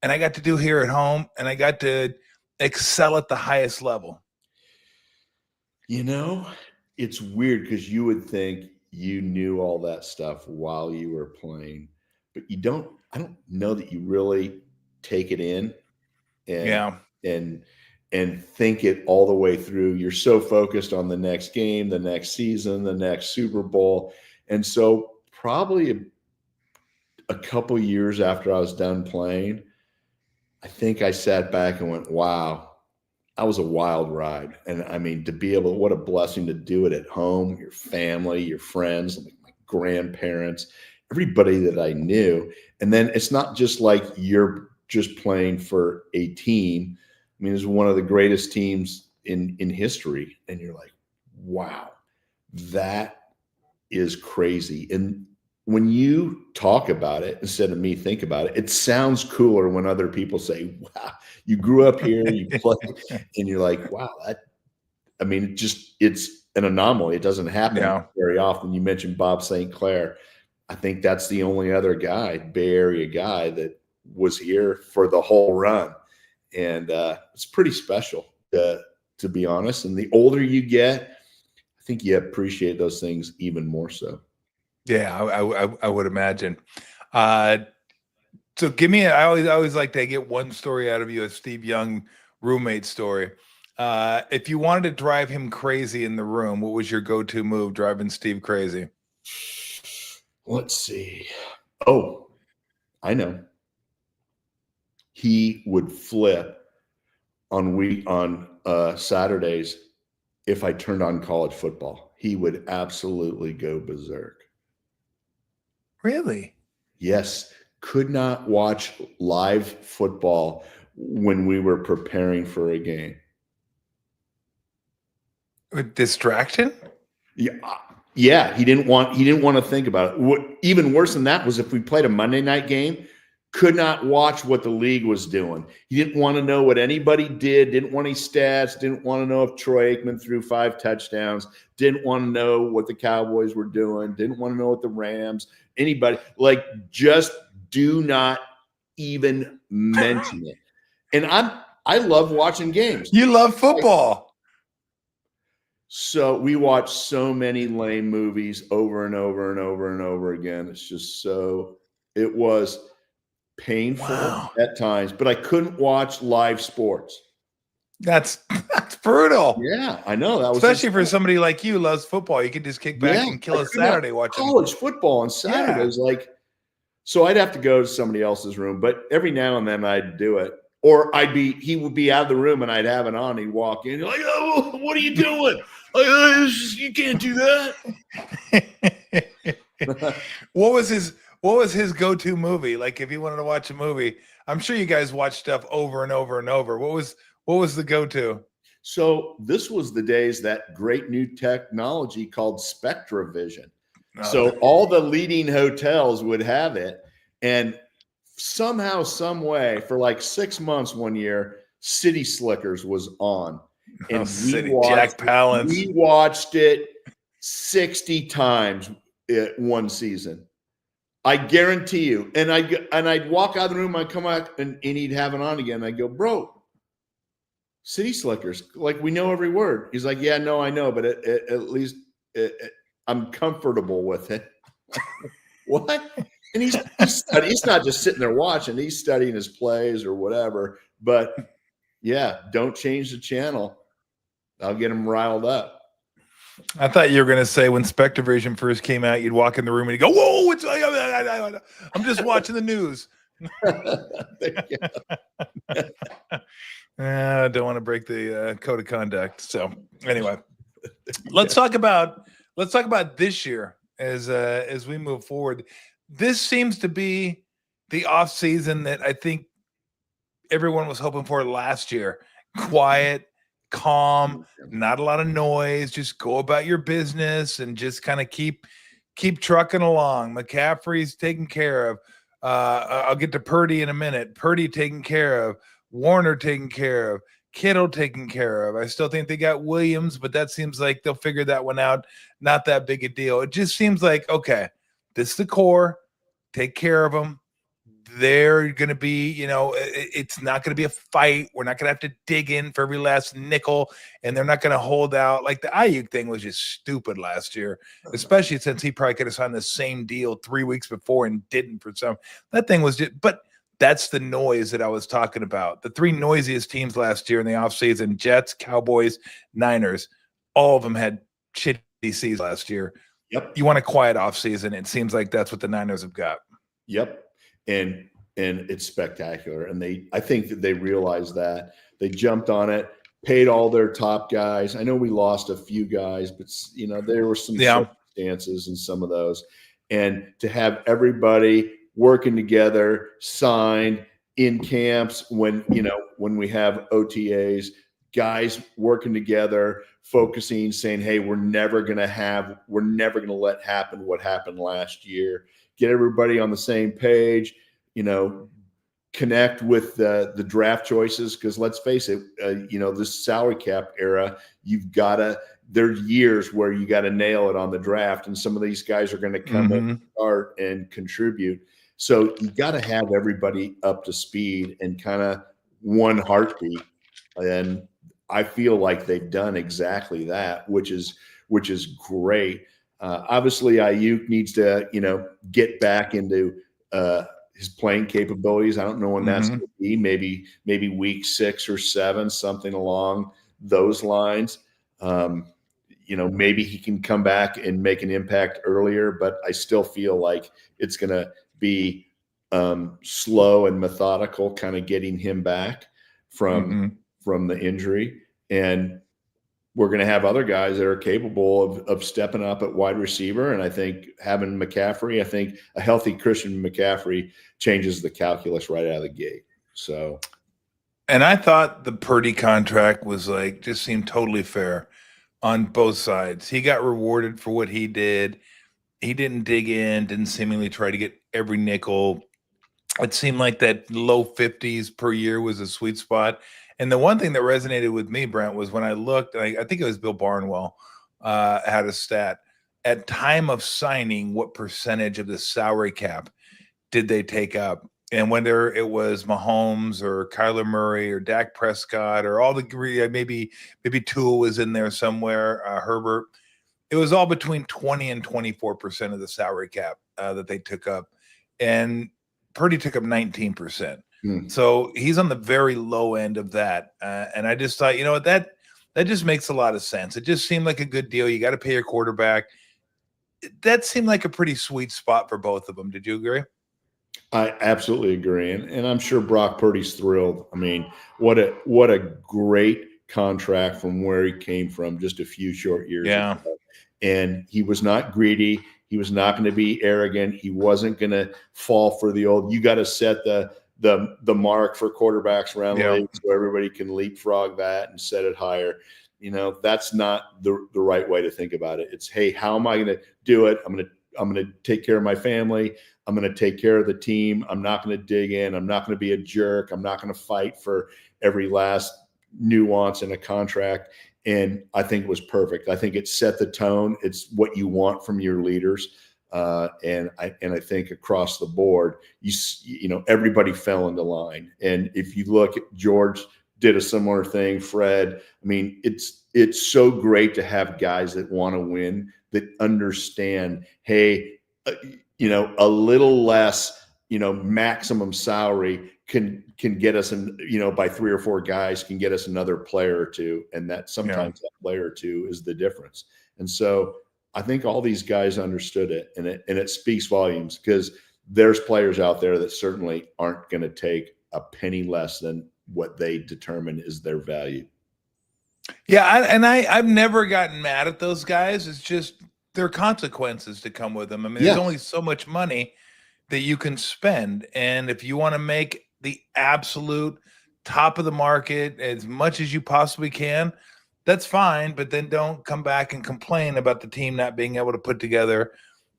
and I got to do here at home, and I got to excel at the highest level? It's weird because you would think you knew all that stuff while you were playing, but you don't. I don't know that you really take it in and think it all the way through. You're so focused on the next game, the next season, the next Super Bowl. And so probably a couple years after I was done playing, I think I sat back and went, wow, that was a wild ride. And I mean, to be able, what a blessing to do it at home, your family, your friends, my grandparents, everybody that I knew. And then it's not just like you're just playing for a team. I mean, it's one of the greatest teams in history. And you're like, wow, that is crazy. And when you talk about it, instead of me think about it, it sounds cooler when other people say, wow, you grew up here, you played, and you're like, wow, it's an anomaly. It doesn't happen very often. You mentioned Bob St. Clair. I think that's the only other guy, Bay Area guy, that was here for the whole run. And it's pretty special, to be honest. And the older you get, I think you appreciate those things even more so. Yeah, I would imagine. So give me, I always like to get one story out of you, a Steve Young roommate story. If you wanted to drive him crazy in the room, what was your go-to move driving Steve crazy? Let's see. Oh, I know. He would flip on Saturdays if I turned on college football. He would absolutely go berserk. Really? Yes. Could not watch live football when we were preparing for a game. Distraction? Yeah. He didn't want to think about it. What, even worse than that was if we played a Monday night game, could not watch what the league was doing. He didn't want to know what anybody did, didn't want any stats, didn't want to know if Troy Aikman threw 5 touchdowns, didn't want to know what the Cowboys were doing, didn't want to know what the Rams, anybody, like, just do not even mention it. And I love watching games. You love football. So we watch so many lame movies over and over and over and over again. It's just it was painful at times, but I couldn't watch live sports. That's brutal. Yeah, I know. That was especially for somebody like you who loves football. You could just kick back and kill a Saturday watching college football on Saturdays. Yeah. So I'd have to go to somebody else's room, but every now and then I'd do it. Or he would be out of the room and I'd have it on. He'd walk in, like, "Oh, what are you doing? You can't do that." What was his go-to movie? Like, if you wanted to watch a movie, I'm sure you guys watch stuff over and over and over. What was the go-to? So this was the days that great new technology called SpectraVision. So all the leading hotels would have it, and somehow, some way, for like 6 months one year, City Slickers was on, and Jack Palance. We watched it 60 times one season. I guarantee you. And I'd walk out of the room, I'd come out, and he'd have it on again. I'd go, "Bro, City Slickers, like, we know every word." He's like, "Yeah, no, I know, but at least I'm comfortable with it." What? And he's not just sitting there watching, he's studying his plays or whatever. But yeah, don't change the channel. I'll get him riled up. I thought you were going to say when SpectraVision first came out, you'd walk in the room and you'd go, "Whoa, I'm just watching the news." I don't want to break the code of conduct. So anyway, let's talk about this year as we move forward. This seems to be the off season that I think everyone was hoping for last year. Quiet, calm, not a lot of noise. Just go about your business and just kind of keep trucking along. McCaffrey's taken care of. I'll get to Purdy in a minute. Purdy taken care of. Warner taken care of. Kittle taken care of. I still think they got Williams, but that seems like they'll figure that one out. Not that big a deal. It just seems like, okay, this is the core. Take care of them. They're going to be, it's not going to be a fight. We're not going to have to dig in for every last nickel, and they're not going to hold out. Like the Ayuk thing was just stupid last year, especially since he probably could have signed the same deal 3 weeks before and didn't for some. That thing was just, but that's the noise that I was talking about. The three noisiest teams last year in the offseason, Jets, Cowboys, Niners, all of them had shitty seasons last year. Yep. You want a quiet offseason. It seems like that's what the Niners have got. Yep. And it's spectacular. And I think that they realized that. They jumped on it, paid all their top guys. I know we lost a few guys, but there were some circumstances in some of those. And to have everybody working together, signed in camps when we have OTAs, guys working together, focusing, saying, "Hey, we're never going to let happen what happened last year." Get everybody on the same page, connect with the draft choices. Because let's face it, this salary cap era, there's years where you got to nail it on the draft. And some of these guys are going to come in and start and contribute. So you got to have everybody up to speed and kind of one heartbeat. And I feel like they've done exactly that, which is great. Obviously, Ayuk needs to, get back into his playing capabilities. I don't know when that's going to be. Maybe week 6 or 7, something along those lines. Maybe he can come back and make an impact earlier, but I still feel like it's going to be slow and methodical, kind of getting him back from the injury. And we're going to have other guys that are capable of stepping up at wide receiver. And I think having McCaffrey, a healthy Christian McCaffrey changes the calculus right out of the gate. So, and I thought the Purdy contract was just seemed totally fair on both sides. He got rewarded for what he did. He didn't dig in, didn't seemingly try to get every nickel. It seemed like that low 50s per year was a sweet spot. And the one thing that resonated with me, Brent, was when I looked, I think it was Bill Barnwell had a stat. At time of signing, what percentage of the salary cap did they take up? And whether it was Mahomes or Kyler Murray or Dak Prescott or all the maybe Tua was in there somewhere, Herbert. It was all between 20 and 24% of the salary cap that they took up, and Purdy took up 19%. So he's on the very low end of that. And I just thought, that just makes a lot of sense. It just seemed like a good deal. You got to pay your quarterback. That seemed like a pretty sweet spot for both of them. Did you agree? I absolutely agree. And I'm sure Brock Purdy's thrilled. I mean, what a great contract from where he came from just a few short years ago. And he was not greedy. He was not going to be arrogant. He wasn't going to fall for the old, you got to set the mark for quarterbacks around the league so everybody can leapfrog that and set it higher. That's not the right way to think about it. It's, hey, how am I going to do it? I'm going to take care of my family. I'm going to take care of the team. I'm not going to dig in. I'm not going to be a jerk. I'm not going to fight for every last nuance in a contract. And I think it was perfect. I think it set the tone. It's what you want from your leaders. And I think across the board, everybody fell into line. And if you look at George did a similar thing, Fred, I mean, it's so great to have guys that want to win, that understand, hey, a little less, maximum salary can get us by 3 or 4 guys can get us another player or two. And that sometimes that player or two is the difference. And so I think all these guys understood it, and it speaks volumes, because there's players out there that certainly aren't going to take a penny less than what they determine is their value. Yeah. I've never gotten mad at those guys. It's just, there are consequences to come with them. I mean, there's only so much money that you can spend. And if you want to make the absolute top of the market as much as you possibly can, that's fine. But then don't come back and complain about the team not being able to put together,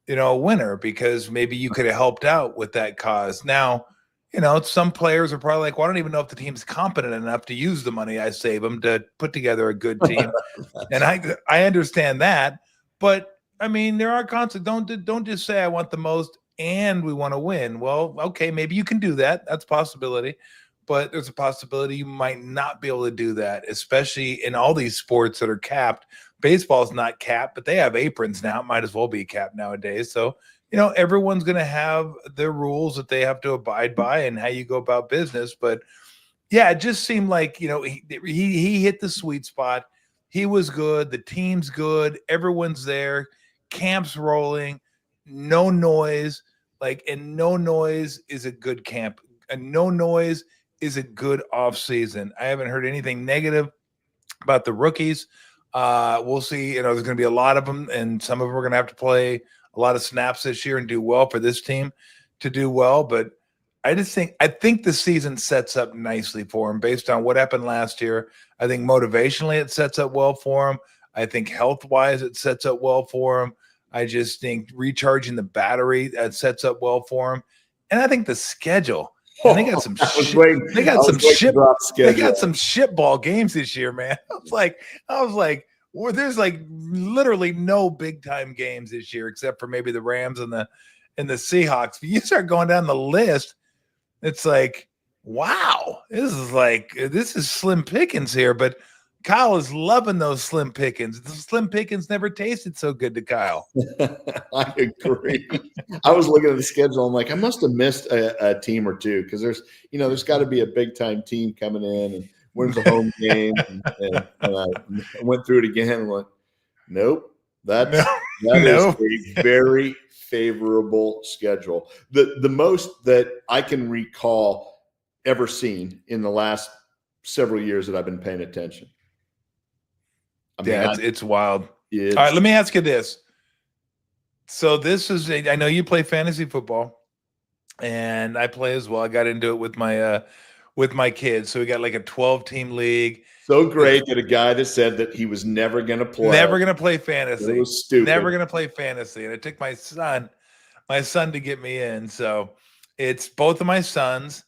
a winner, because maybe you could have helped out with that cause. Now, some players are probably like, well, I don't even know if the team's competent enough to use the money I save them to put together a good team. And I understand that. But I mean, there are consequences. Don't just say I want the most and we want to win. Well, okay, maybe you can do that. That's a possibility. But there's a possibility you might not be able to do that, especially in all these sports that are capped. Baseball's not capped, but they have aprons now. It might as well be capped nowadays. So, everyone's going to have their rules that they have to abide by and how you go about business. But yeah, it just seemed like, he hit the sweet spot. He was good. The team's good. Everyone's there. Camp's rolling. No noise. And no noise is a good camp. And no noise is a good off season. I haven't heard anything negative about the rookies. We'll see. There's going to be a lot of them, and some of them are going to have to play a lot of snaps this year and do well for this team to do well. But I think the season sets up nicely for him based on what happened last year. I think motivationally it sets up well for him. I think health-wise it sets up well for him. I just think recharging the battery sets up well for him. And I think the schedule. And they got some they got some shitball games this year, man. I was like, well, there's literally no big time games this year except for maybe the Rams and the Seahawks. But you start going down the list, it's like, wow, this is slim pickings here. But Kyle is loving those slim pickings. The slim pickings never tasted so good to Kyle. I agree. I was looking at the schedule. I'm like, I must have missed a team or two, because there's got to be a big time team coming in, and when's the home game? And I went through it again and went, nope, that is a very favorable schedule. The most that I can recall ever seen in the last several years that I've been paying attention. It's wild. All right, let me ask you this. So this is I know you play fantasy football, and I play as well. I got into it with my kids. So we got like a 12-team league. So great that a guy that said that he was never going to play fantasy. It was stupid. Never going to play fantasy. And it took my son to get me in. So it's both of my sons.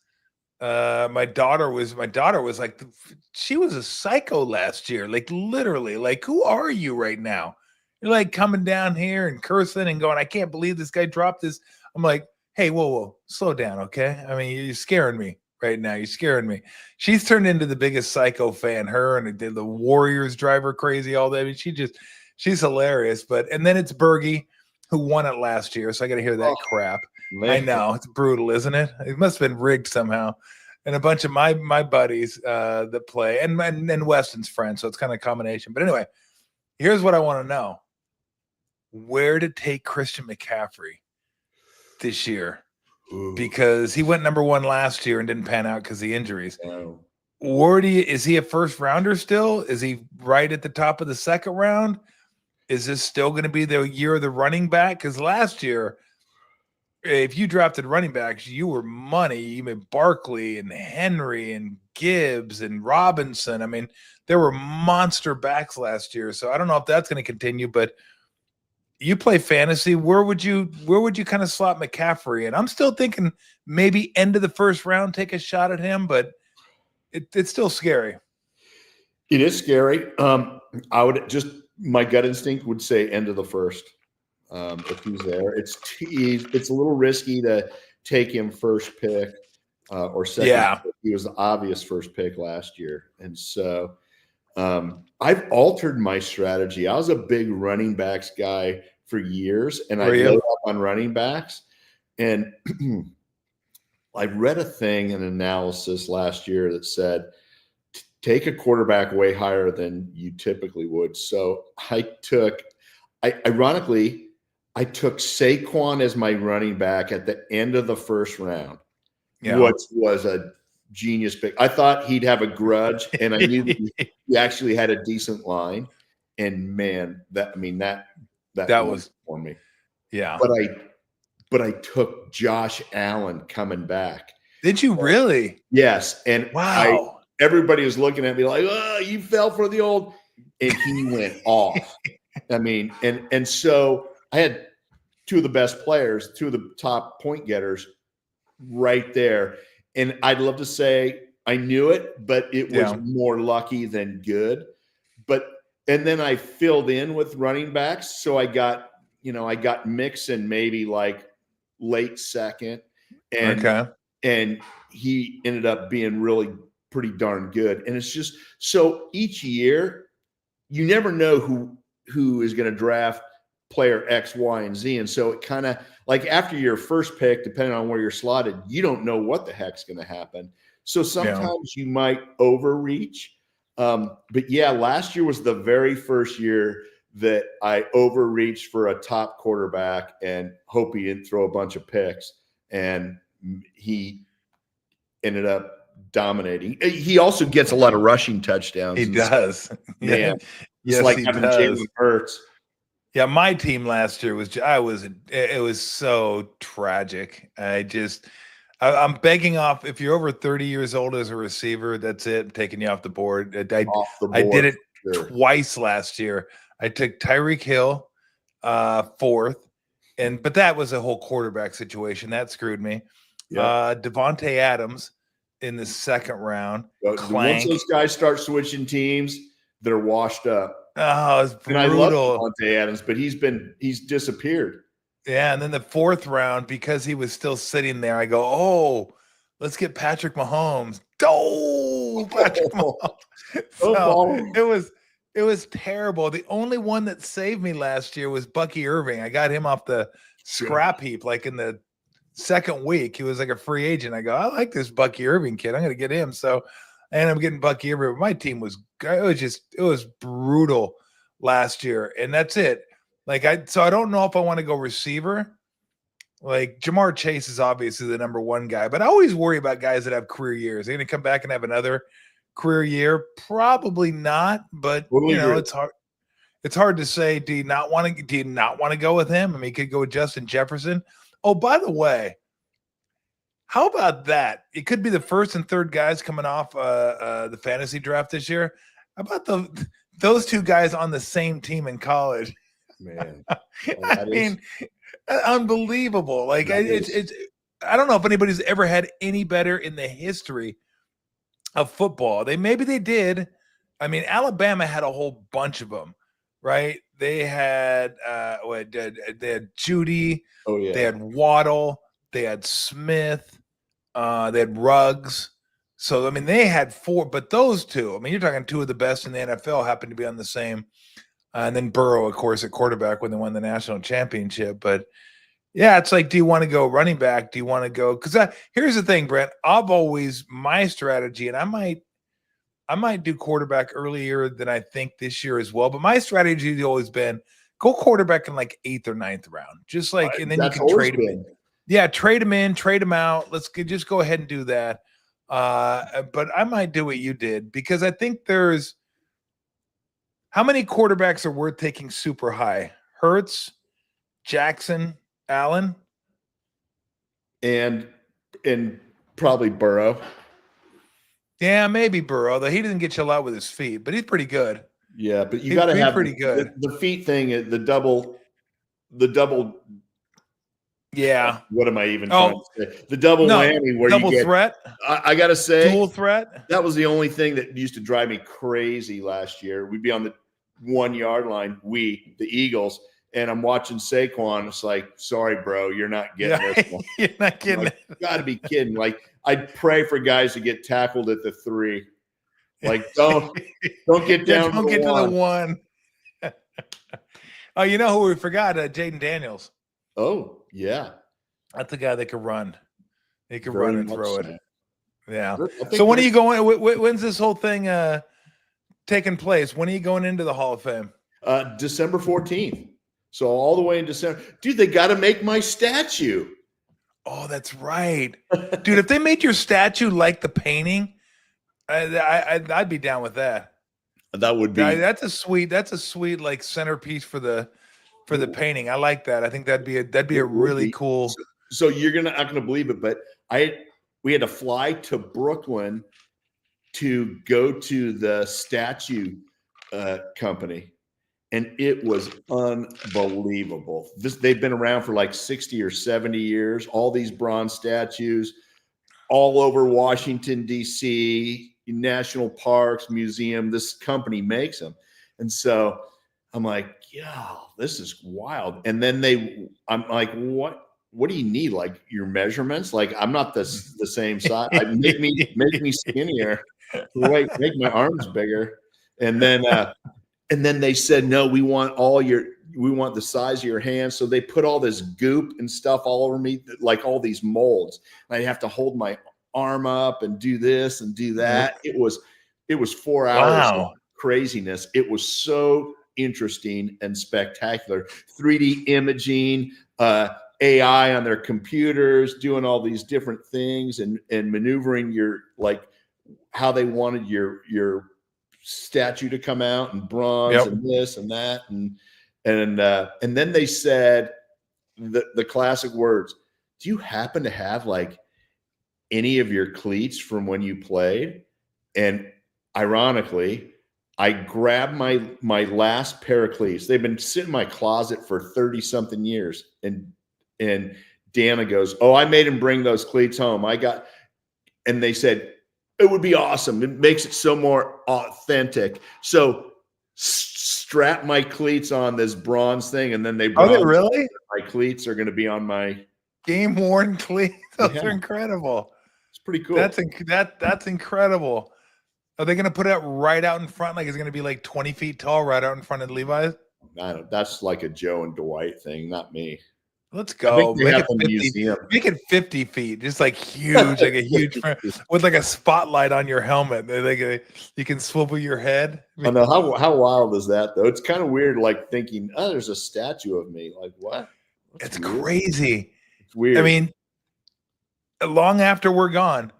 My daughter was like, she was a psycho last year. Like literally, like, who are you right now? You're like coming down here and cursing and going, I can't believe this guy dropped this. I'm like, Hey, whoa, slow down, okay? I mean, you're scaring me right now. You're scaring me. She's turned into the biggest psycho fan. Her and the Warriors drive her crazy all day. I mean, she's hilarious. But and then it's Bergie who won it last year, so I got to hear that crap. Man. I know it's brutal, isn't it? It must have been rigged somehow. And a bunch of my buddies that play, and Weston's friends, so it's kind of a combination. But anyway, here's what I want to know: where to take Christian McCaffrey this year? Because he went number 1 last year and didn't pan out because of the injuries. Wow. Or is he a first rounder still? Is he right at the top of the second round? Is this still going to be the year of the running back? Because last year, if you drafted running backs, you were money. Even Barkley and Henry and Gibbs and Robinson. I mean, there were monster backs last year. So I don't know if that's going to continue, but you play fantasy. Where would you kind of slot McCaffrey? And I'm still thinking maybe end of the first round, take a shot at him, but it's still scary. It is scary. I would just, my gut instinct would say end of the first. If he's there, it's a little risky to take him first pick or second. Yeah. Pick. He was the obvious first pick last year. And so I've altered my strategy. I was a big running backs guy for years, and I loaded up on running backs. And I read a thing, an analysis last year that said, take a quarterback way higher than you typically would. So I took Saquon as my running back at the end of the first round, which was a genius pick. I thought he'd have a grudge, and I knew he actually had a decent line. And man, that was for me. Yeah. But I took Josh Allen coming back. Did you really? Yes. And wow. Everybody was looking at me like, oh, you fell for the old, and he went off. I mean, and so I had two of the best players, two of the top point getters right there. And I'd love to say I knew it, but it was more lucky than good. And then I filled in with running backs. So I got Mixon maybe like late second. And he ended up being really pretty darn good. And it's just, so each year you never know who is going to draft player X, Y, and Z. And so it kind of like after your first pick, depending on where you're slotted, you don't know what the heck's going to happen. So sometimes you might overreach. But yeah, last year was the very first year that I overreached for a top quarterback and hope he didn't throw a bunch of picks. And he ended up dominating. He also gets a lot of rushing touchdowns. He does. Man, it's like having Jalen Hurts. Yeah, my team last year it was so tragic. I'm begging off. If you're over 30 years old as a receiver, that's it. I'm taking you off the board. I did it twice last year. I took Tyreek Hill fourth, but that was a whole quarterback situation. That screwed me. Devontae Adams in the second round. Once those guys start switching teams, they're washed up. Oh, it's brutal. And I love Devontae Adams, but he's disappeared. Yeah, and then the fourth round, because he was still sitting there, I go, oh, let's get Patrick Mahomes. Oh, Patrick Mahomes. So it was terrible. The only one that saved me last year was Bucky Irving. I got him off the scrap heap like in the second week. He was like a free agent. I go, I like this Bucky Irving kid. I'm going to get him. So I ended up getting Bucky Irving. My team was brutal last year, and that's it. So I don't know if I want to go receiver. Like Jamar Chase is obviously the number one guy, but I always worry about guys that have career years. They're going to come back and have another career year. Probably not, but it's hard. It's hard to say. Do you not want to go with him? I mean, you could go with Justin Jefferson. Oh, by the way, how about that? It could be the first and third guys coming off the fantasy draft this year. How about those two guys on the same team in college? Man, I mean, unbelievable. Like it's I don't know if anybody's ever had any better in the history of football. Maybe they did. I mean, Alabama had a whole bunch of them, right? They had they had Judy. Oh yeah. They had Waddle. They had Smith. They had Ruggs. So, I mean, they had 4, but those two, I mean, you're talking 2 of the best in the NFL happened to be on the same. And then Burrow, of course, at quarterback when they won the national championship. But yeah, it's like, do you want to go running back? Do you want to go? Because here's the thing, Brent. My strategy, and I might do quarterback earlier than I think this year as well. But my strategy has always been go quarterback in like 8th or 9th round, just like, and then you can trade him in. Yeah, trade him in, trade him out. Just go ahead and do that. But I might do what you did because I think there's how many quarterbacks are worth taking super high? Hurts, Jackson, Allen, and probably Burrow. Yeah, maybe Burrow. Though he doesn't get you a lot with his feet, but he's pretty good. Yeah, but you got to have pretty good. The feet thing, the double. Yeah. What am I even trying to say? The double whammy where double you get threat. I got to say, dual threat. That was the only thing that used to drive me crazy last year. We'd be on the 1 yard line, the Eagles, and I'm watching Saquon. It's like, sorry, bro, you're not getting this one. You're not getting it. You got to be kidding. Like, I'd pray for guys to get tackled at the 3. Like, don't get down. Don't get to the 1. Oh, you know who we forgot? Jaden Daniels. Oh, yeah. That's the guy that could run. He could run and throw it. Yeah. So when are you going? When's this whole thing taking place? When are you going into the Hall of Fame? December 14th. So all the way in December. Dude, they got to make my statue. Oh, that's right. Dude, if they made your statue like the painting, I'd be down with that. That would be. That's a sweet like centerpiece for the painting. I like that. I think that'd be a really cool. So you're not gonna believe it, but we had to fly to Brooklyn to go to the statue company, and it was unbelievable. They've been around for like 60 or 70 years. All these bronze statues, all over Washington D.C., national parks, museum. This company makes them, and so I'm like, yeah, this is wild. And then I'm like, what do you need? Like your measurements? Like I'm not the same size. Make me skinnier. Make my arms bigger. And then they said, no, we want the size of your hands. So they put all this goop and stuff all over me, like all these molds. I have to hold my arm up and do this and do that. It was 4 hours of craziness. It was so interesting and spectacular. 3D imaging, AI on their computers, doing all these different things and maneuvering your, like how they wanted your statue to come out and bronze and this and that. And then they said the classic words, do you happen to have like any of your cleats from when you played? And ironically, I grabbed my last pair of cleats. They've been sitting in my closet for 30 something years. And Dana goes, oh, I made him bring those cleats home. And they said, it would be awesome. It makes it so more authentic. So strap my cleats on this bronze thing. And then really? My cleats are going to be on my game worn cleats. Those are incredible. It's pretty cool. That's incredible. Are they going to put it right out in front? Like it's going to be like 20 feet tall right out in front of Levi's? I don't. That's like a Joe and Dwight thing, not me. Let's go. Make it 50 feet. Just like huge, like a huge with like a spotlight on your helmet. You can swivel your head. I know. How wild is that though? It's kind of weird, like thinking, oh, there's a statue of me. Like what? It's crazy. It's weird. I mean, long after we're gone,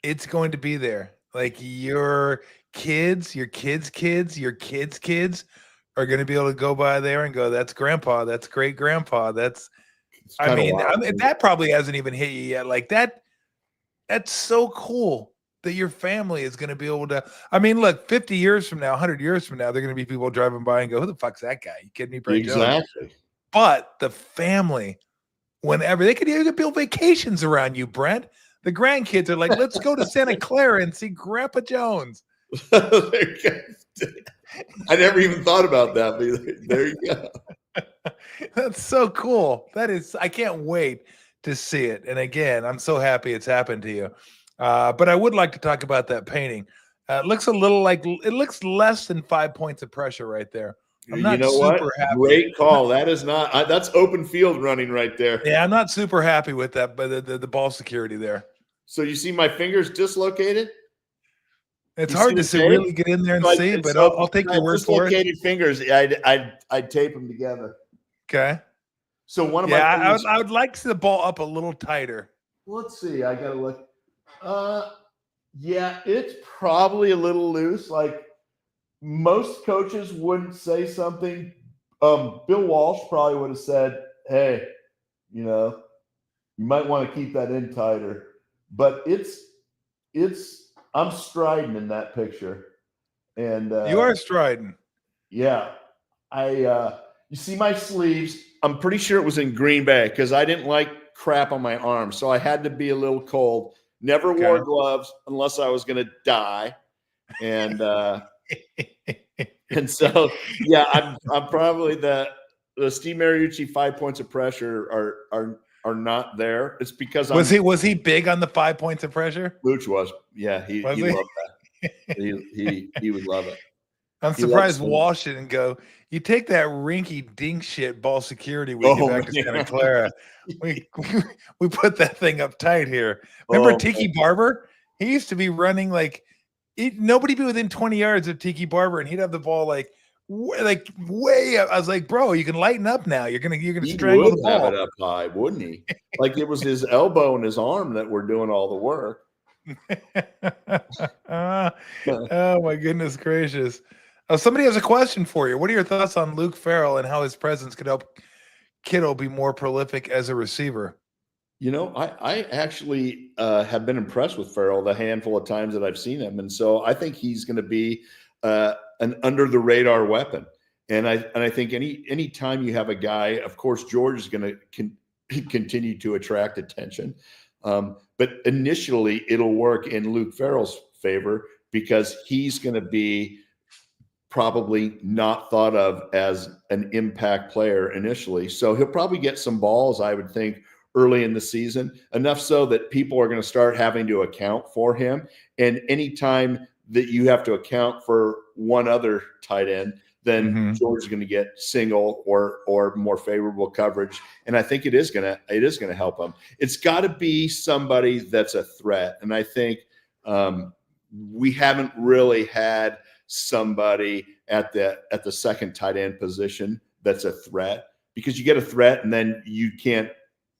it's going to be there. Like your kids are going to be able to go by there and go, that's grandpa, that's great grandpa. That probably hasn't even hit you yet. Like that's so cool that your family is going to be able to, look, 50 years from now, 100 years from now, they're going to be people driving by and go, who the fuck's that guy? You kidding me? Brent Jones? Exactly. But the family, whenever they could build vacations around you, Brent. The grandkids are like, let's go to Santa Clara and see Grandpa Jones. I never even thought about that. But there you go. That's so cool. I can't wait to see it. And again, I'm so happy it's happened to you. But I would like to talk about that painting. It looks a little like it looks less than 5 points of pressure right there. I'm You not know what? super happy. Great call. That is not. That's open field running right there. Yeah, I'm not super happy with that, but the ball security there. So you see my fingers dislocated? It's hard to really get in there and see, but I'll take your word for it. Dislocated fingers. I'd tape them together. Okay. So one of my I would like to see the ball up a little tighter. Let's see. I gotta look. Yeah, it's probably a little loose. Like most coaches wouldn't say something. Bill Walsh probably would have said, "Hey, you might want to keep that in tighter." But I'm striding in that picture, and you are striding. Yeah, you see my sleeves. I'm pretty sure it was in Green Bay because I didn't like crap on my arms, so I had to be a little cold. Never wore gloves unless I was going to die, and and so yeah, I'm probably the Steve Mariucci 5 points of pressure are not there. It's because was he big on the 5 points of pressure? Luch was. Yeah, he loved that. He would love it. I'm surprised Walsh didn't go. You take that rinky dink shit ball security with you back to Santa Clara. We put that thing up tight here. Remember Tiki Barber? He used to be running like nobody be within 20 yards of Tiki Barber, and he'd have the ball like way up. I was like, bro, you can lighten up now. You're gonna strangle the ball. Have it up high, wouldn't he? Like it was his elbow and his arm that were doing all the work. Oh my goodness gracious. Somebody has a question for you. What are your thoughts on Luke Farrell and how his presence could help Kittle be more prolific as a receiver? I actually have been impressed with Farrell the handful of times that I've seen him. And so I think he's going to be an under the radar weapon. And I think any time you have a guy, of course, George is going to continue to attract attention. But initially it'll work in Luke Farrell's favor because he's going to be probably not thought of as an impact player initially. So he'll probably get some balls, I would think, early in the season, enough so that people are going to start having to account for him. And anytime that you have to account for one other tight end, then George is going to get single or more favorable coverage. And I think it is going to help him. It's got to be somebody that's a threat. And I think we haven't really had somebody at the second tight end position that's a threat, because you get a threat and then you can't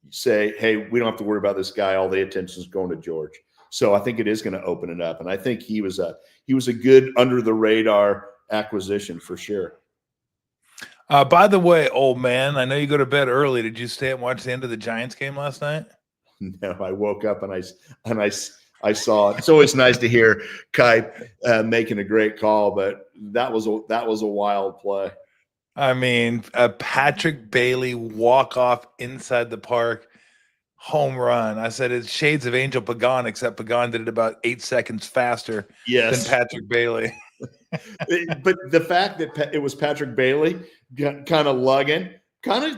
say, hey, we don't have to worry about this guy. All the attention is going to George. So I think it is going to open it up. And I think he was a good under the radar acquisition for sure. By the way, old man, I know you go to bed early. Did you stay and watch the end of the Giants game last night? No, I woke up and I saw it. It's always nice to hear Kipe making a great call, but that was a wild play. I mean, a Patrick Bailey walk-off inside the park home run. I said it's shades of Angel Pagan, except Pagan did it about 8 seconds faster than Patrick Bailey. But the fact that it was Patrick Bailey kind of lugging, a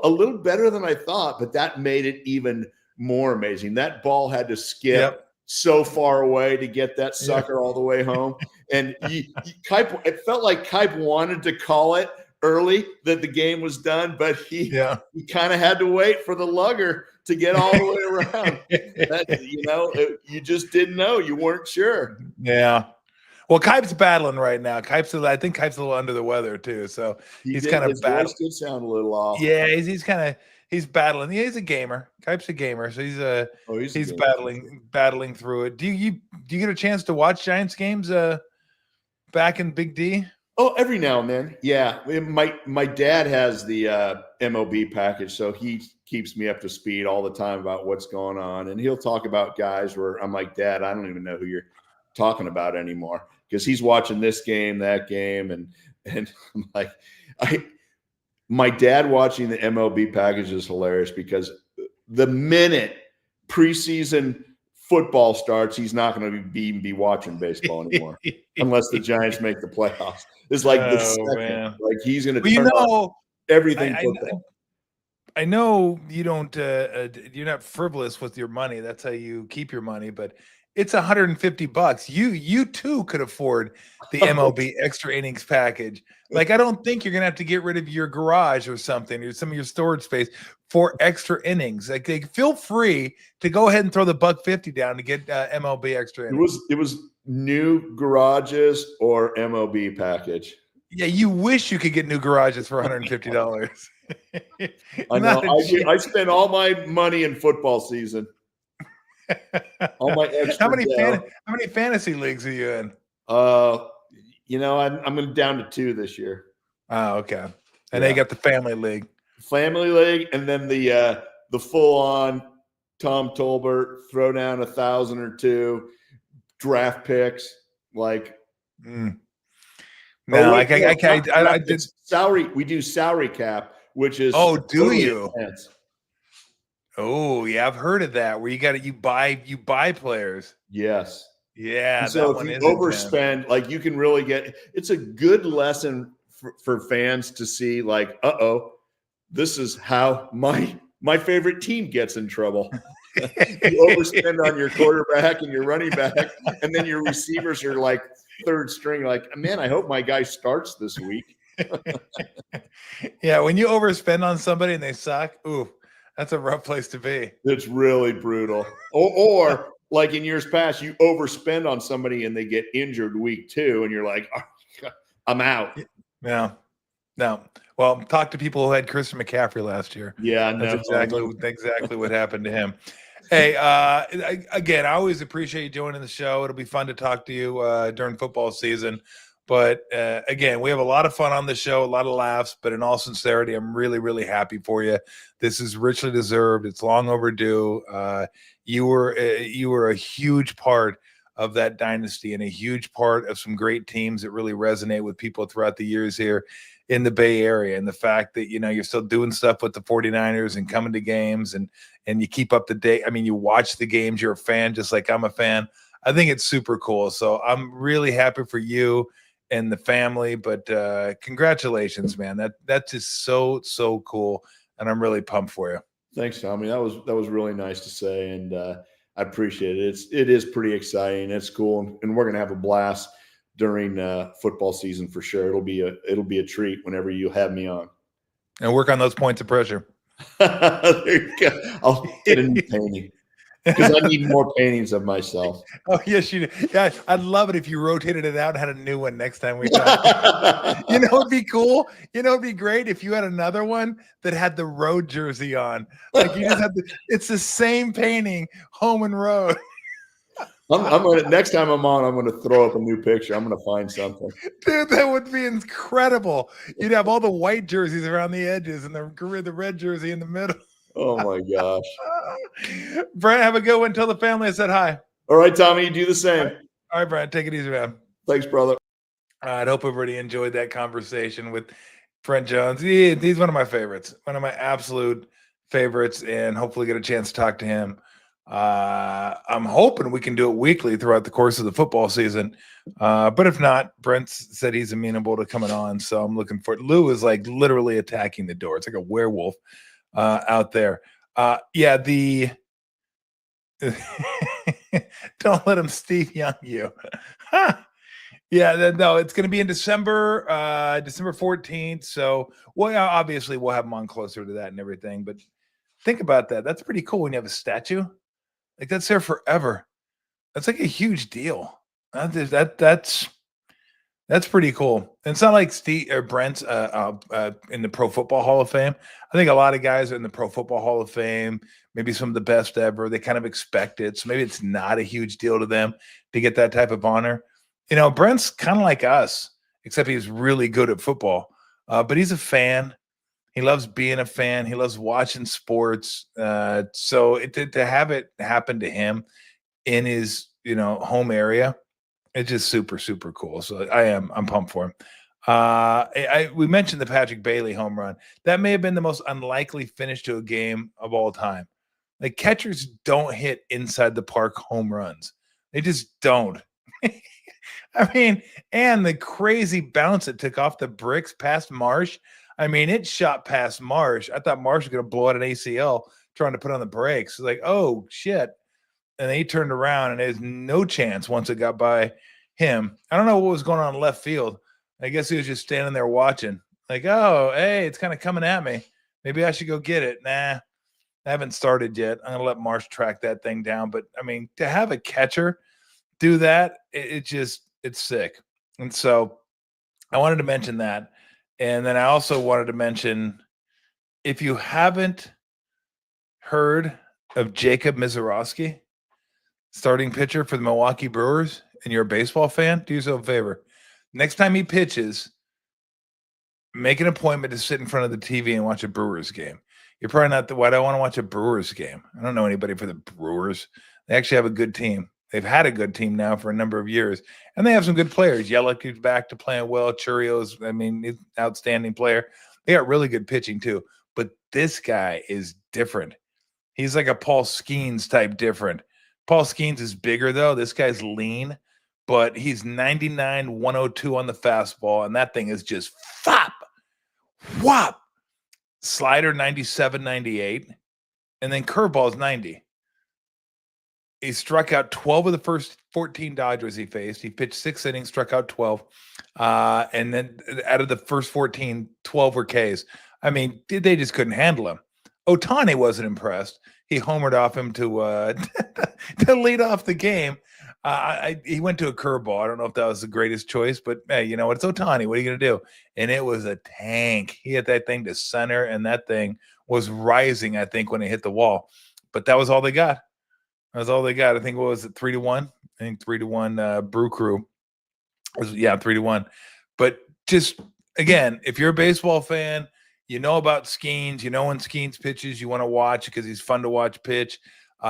little better than I thought, but that made it even more amazing. That ball had to skip so far away to get that sucker all the way home. And it felt like Kipe wanted to call it early that the game was done, but he kind of had to wait for the lugger to get all the way around. You just didn't know. You weren't sure. Yeah. Well, Kipe's battling right now. I think Kipe's a little under the weather too. So he's kind of battling. His voice did sound a little off. Yeah, he's battling. He's a gamer. Kipe's a gamer, so he's battling through it. Do you get a chance to watch Giants games back in Big D? Oh, every now and then. Yeah. My dad has the MLB package, so he keeps me up to speed all the time about what's going on. And he'll talk about guys where I'm like, Dad, I don't even know who you're talking about anymore, because he's watching this game, that game. And I'm like, my dad watching the MLB package is hilarious, because the minute preseason football starts, he's not going to be watching baseball anymore unless the Giants make the playoffs. It's like the second, like he's going to turn off everything football. I know you don't. You're not frivolous with your money. That's how you keep your money. But it's $150. You too could afford the MLB extra innings package. Like I don't think you're gonna have to get rid of your garage or something or some of your storage space for extra innings. Like feel free to go ahead and throw the $150 down to get MLB extra innings. It was new garages or MLB package. Yeah, you wish you could get new garages for $150. I know. I spend all my money in football season. All my extra. How many fantasy leagues are you in? I'm down to 2 this year. Oh, okay. And then you got the family league. Family league, and then the full on Tom Tolbert throw down 1,000 or 2 draft picks. Like no, I did salary. We do salary cap, which is do you? Intense. Oh yeah, I've heard of that. Where you buy players. Yes. Yeah. So if you overspend, like you can really get. It's a good lesson for fans to see. Like, this is how my favorite team gets in trouble. You overspend on your quarterback and your running back, and then your receivers are like third string. Like, man, I hope my guy starts this week. Yeah, when you overspend on somebody and they suck, ooh, that's a rough place to be. It's really brutal. Or like in years past, you overspend on somebody and they get injured week 2, and you're like, oh, I'm out. Yeah. No. Well, talk to people who had Christian McCaffrey last year. Yeah, that's exactly what happened to him. Hey, again, I always appreciate you joining the show. It'll be fun to talk to you during football season. But again, we have a lot of fun on the show, a lot of laughs. But in all sincerity, I'm really, really happy for you. This is richly deserved. It's long overdue. You were a huge part of that dynasty and a huge part of some great teams that really resonate with people throughout the years here in the Bay Area. And the fact that, you're still doing stuff with the 49ers and coming to games and you keep up to date. I mean, you watch the games, you're a fan, just like I'm a fan. I think it's super cool. So I'm really happy for you and the family, but congratulations, man. That's just so cool. And I'm really pumped for you. Thanks, Tommy. That was really nice to say. And I appreciate it. It is pretty exciting. It's cool. And we're going to have a blast during football season for sure. It'll be a treat whenever you have me on. And work on those points of pressure. There you go. I'll get a new painting because I need more paintings of myself. Oh, yes, you do. Yeah, I'd love it if you rotated it out and had a new one next time we talk. It'd be cool. It'd be great if you had another one that had the road jersey on. Like you just have it's the same painting, home and road. I'm gonna next time I'm on, I'm gonna throw up a new picture. I'm gonna find something. Dude, that would be incredible. You'd have all the white jerseys around the edges and the red jersey in the middle. Oh my gosh. Brent, have a good one. Tell the family I said hi. All right, Tommy, you do the same. All right, Brent, take it easy, man. Thanks, brother. I hope everybody enjoyed that conversation with Brent Jones. He's one of my favorites, one of my absolute favorites, and hopefully get a chance to talk to him. I'm hoping we can do it weekly throughout the course of the football season. But if not, Brent said he's amenable to coming on. So I'm looking for it. Lou is like literally attacking the door. It's like a werewolf out there. Don't let him Steve Young you. Yeah, no, it's going to be in December 14th. So obviously we'll have him on closer to that and everything. But think about that. That's pretty cool when you have a statue. Like that's there forever. That's like a huge deal. That's pretty cool. And it's not like Steve or Brent's in the Pro Football Hall of Fame. I think a lot of guys are in the Pro Football Hall of Fame, maybe some of the best ever. They kind of expect it. So maybe it's not a huge deal to them to get that type of honor. Brent's kind of like us, except he's really good at football. But he's a fan. He loves being a fan. He loves watching sports. So to have it happen to him in his, home area, it's just super, super cool. So I'm pumped for him. We mentioned the Patrick Bailey home run. That may have been the most unlikely finish to a game of all time. Like catchers don't hit inside the park home runs. They just don't. I mean, and the crazy bounce it took off the bricks past Marsh. I mean, it shot past Marsh. I thought Marsh was going to blow out an ACL trying to put on the brakes. Like, oh, shit. And then he turned around, and there's no chance once it got by him. I don't know what was going on in left field. I guess he was just standing there watching. Like, oh, hey, it's kind of coming at me. Maybe I should go get it. Nah, I haven't started yet. I'm going to let Marsh track that thing down. But, I mean, to have a catcher do that, it's sick. And so I wanted to mention that. And then I also wanted to mention, if you haven't heard of Jacob Misiorowski, starting pitcher for the Milwaukee Brewers, and you're a baseball fan, do yourself a favor. Next time he pitches, make an appointment to sit in front of the TV and watch a Brewers game. You're probably not why do I want to watch a Brewers game? I don't know anybody for the Brewers. They actually have a good team. They've had a good team now for a number of years, and they have some good players. Yelich is back to playing well. Churio's, I mean, he's an outstanding player. They got really good pitching too. But this guy is different. He's like a Paul Skeens type different. Paul Skeens is bigger, though. This guy's lean, but he's 99, 102 on the fastball, and that thing is just fop, whop. Slider 97, 98, and then curveball's 90. He struck out 12 of the first 14 Dodgers he faced. He pitched 6 innings, struck out 12. And then out of the first 14, 12 were Ks. I mean, they just couldn't handle him. Ohtani wasn't impressed. He homered off him to to lead off the game. He went to a curveball. I don't know if that was the greatest choice, but hey, you know what? It's Ohtani. What are you going to do? And it was a tank. He hit that thing to center, and that thing was rising, I think, when it hit the wall. But that was all they got. That was all they got. I think, what was it, 3-1? I think 3-1 Brew Crew. 3-1. But just, again, if you're a baseball fan, you know about Skeens. You know when Skeens pitches, you want to watch because he's fun to watch pitch. He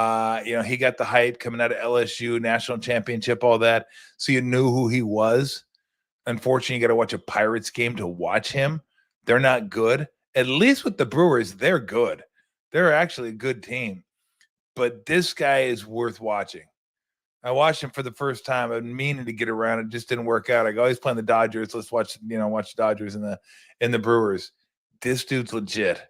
got the hype coming out of LSU, national championship, all that. So you knew who he was. Unfortunately, you got to watch a Pirates game to watch him. They're not good. At least with the Brewers, they're good. They're actually a good team. But this guy is worth watching. I watched him for the first time. I've been meaning to get around. It just didn't work out. I go, he's playing the Dodgers. Let's watch the Dodgers and the Brewers. This dude's legit.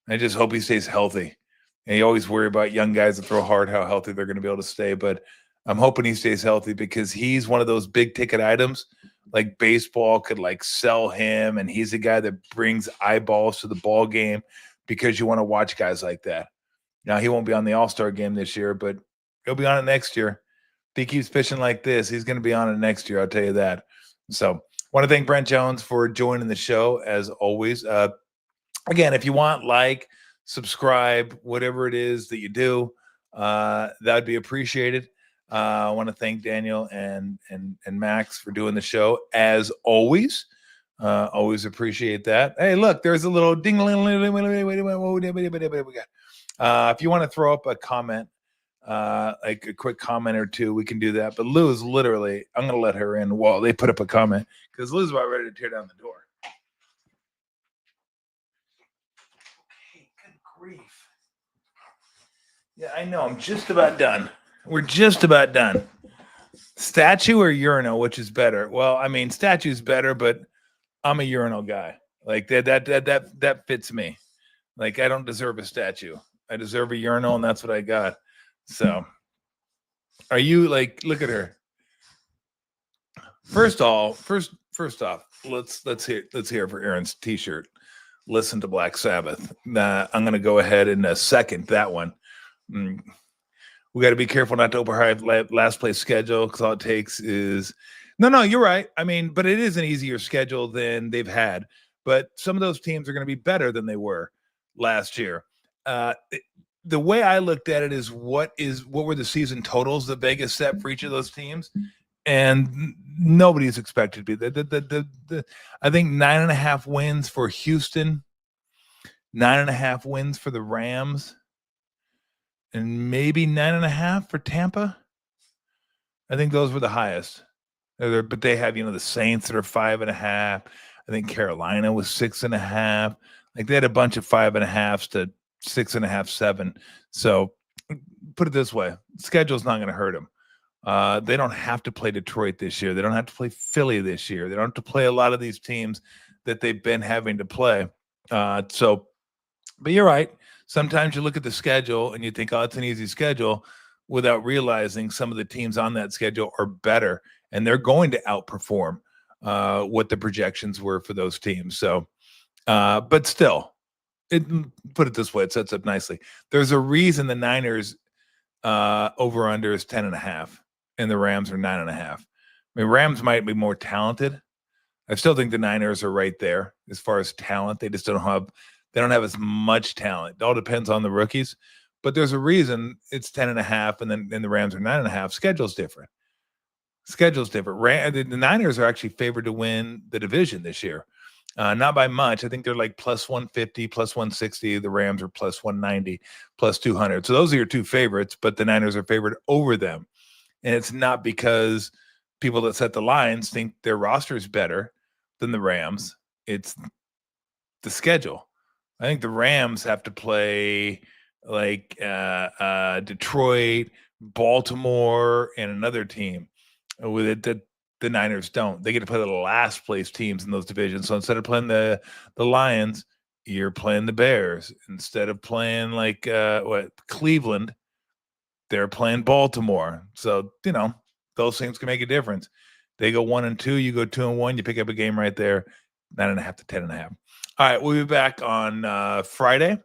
I just hope he stays healthy. And you always worry about young guys that throw hard, how healthy they're going to be able to stay. But I'm hoping he stays healthy because he's one of those big ticket items. Like baseball could like sell him, and he's a guy that brings eyeballs to the ball game because you want to watch guys like that. Now, he won't be on the All-Star game this year, but he'll be on it next year. If he keeps pitching like this, he's going to be on it next year, I'll tell you that. So I want to thank Brent Jones for joining the show, as always. Again, if you want, subscribe, whatever it is that you do, that'd be appreciated. I want to thank Daniel and Max for doing the show, as always. Always appreciate that. Hey, look, there's a little ding-a-ling. If you want to throw up a comment, like a quick comment or two, we can do that. But Lou's literally, I'm going to let her in while they put up a comment because Lou's about ready to tear down the door. Hey, good grief. Yeah, I know. I'm just about done. We're just about done. Statue or urinal, which is better? Well, I mean, statue's better, but I'm a urinal guy. Like that fits me. Like, I don't deserve a statue. I deserve a urinal, and that's what I got. So, are you like? Look at her. First off, let's hear for Aaron's T-shirt. Listen to Black Sabbath. I'm going to go ahead and second that one. We got to be careful not to overhype last place schedule because all it takes is no. You're right. I mean, but it is an easier schedule than they've had. But some of those teams are going to be better than they were last year. The way I looked at it is what were the season totals that Vegas set for each of those teams, and nobody's expected to be I think 9.5 wins for Houston, 9.5 wins for the Rams, and maybe 9.5 for Tampa. I think those were the highest. But they have the Saints that are 5.5. I think Carolina was 6.5. Like, they had a bunch of 5.5s to 6.5, 7. So put it this way, schedule's not going to hurt them. They don't have to play Detroit this year. They don't have to play Philly this year. They don't have to play a lot of these teams that they've been having to play. But you're right. Sometimes you look at the schedule and you think, oh, it's an easy schedule, without realizing some of the teams on that schedule are better and they're going to outperform what the projections were for those teams. So, but still, put it this way, it sets up nicely. There's a reason the Niners over under is 10.5 and the Rams are 9.5. I mean, Rams might be more talented. I still think the Niners are right there as far as talent. They just don't have as much talent. It all depends on the rookies. But there's a reason it's 10.5 and then the Rams are 9.5. Schedule's different. The Niners are actually favored to win the division this year. Not by much. I think they're like plus 150, plus 160. The Rams are plus 190, plus 200. So those are your two favorites, but the Niners are favored over them. And it's not because people that set the lines think their roster is better than the Rams. It's the schedule. I think the Rams have to play like Detroit, Baltimore, and another team with it that the Niners don't. They get to play the last place teams in those divisions. So instead of playing the Lions, you're playing the Bears. Instead of playing like Cleveland, they're playing Baltimore. So, those things can make a difference. They go 1-2, you go 2-1, you pick up a game right there, 9.5 to 10.5. All right, we'll be back on Friday.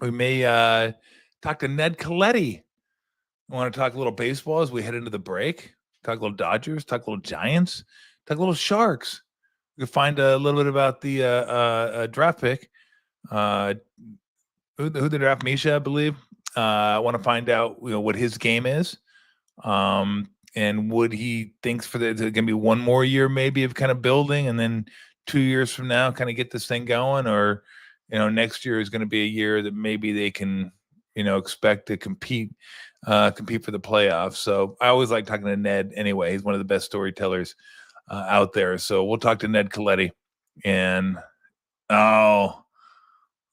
We may talk to Ned Colletti. I want to talk a little baseball as we head into the break. Talk a little Dodgers, talk a little Giants, talk a little Sharks. We can find a little bit about the draft pick. Who the draft Misha, I believe. I want to find out what his game is. And what he thinks for there's going to be one more year maybe of kind of building, and then 2 years from now kind of get this thing going, or next year is going to be a year that maybe they can expect to compete for the playoffs. So I always like talking to Ned anyway. He's one of the best storytellers out there. So we'll talk to Ned Colletti. And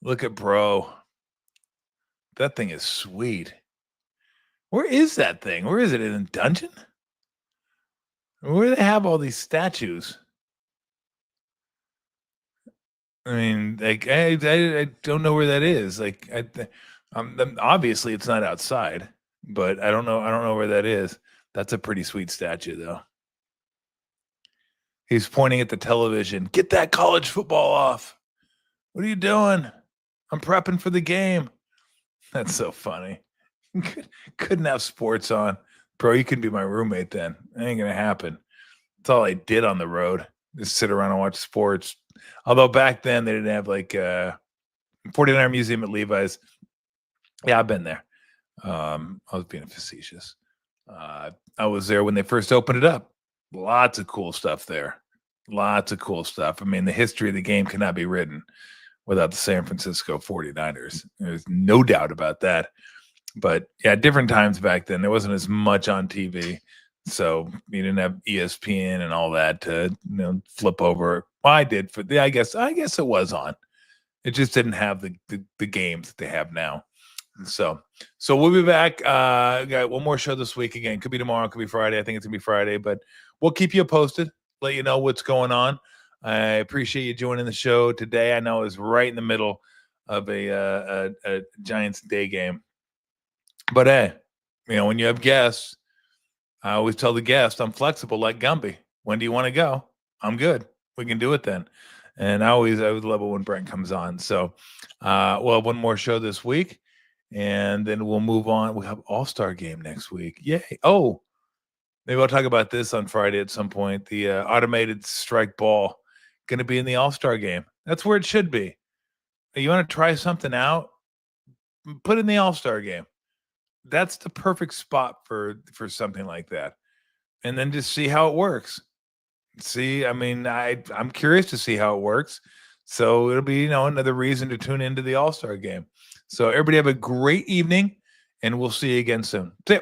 look at bro. That thing is sweet. Where is that thing? Where is it? In a dungeon? Where do they have all these statues? I mean, like I don't know where that is. Like, obviously it's not outside, but I don't know where that is. That's a pretty sweet statue, though. He's pointing at the television. Get that college football off. What are you doing? I'm prepping for the game. That's so funny. Couldn't have sports on. Bro, you can be my roommate then. It ain't going to happen. That's all I did on the road. Just sit around and watch sports. Although back then they didn't have like 49er Museum at Levi's. Yeah, I've been there. I was being facetious. I was there when they first opened it up. Lots of cool stuff there. Lots of cool stuff. I mean, the history of the game cannot be written without the San Francisco 49ers. There's no doubt about that. But yeah, different times back then. There wasn't as much on TV. So you didn't have ESPN and all that to flip over. Well, I did I guess it was on. It just didn't have the games that they have now. So we'll be back. Got one more show this week again. Could be tomorrow, could be Friday. I think it's gonna be Friday, but we'll keep you posted, let you know what's going on. I appreciate you joining the show today. I know it was right in the middle of a Giants day game. But hey, when you have guests, I always tell the guest I'm flexible like Gumby. When do you want to go? I'm good. We can do it then. And I always love it when Brent comes on. So we'll have one more show this week, and then we'll move on. We'll have All-Star game next week. Yay. Oh, maybe I'll talk about this on Friday at some point. The automated strike ball going to be in the All-Star game. That's where it should be. You want to try something out? Put it in the All-Star game. That's the perfect spot for something like that. And then just see how it works. I'm curious to see how it works. So it'll be, another reason to tune into the All-Star game. So everybody have a great evening, and we'll see you again soon. See ya.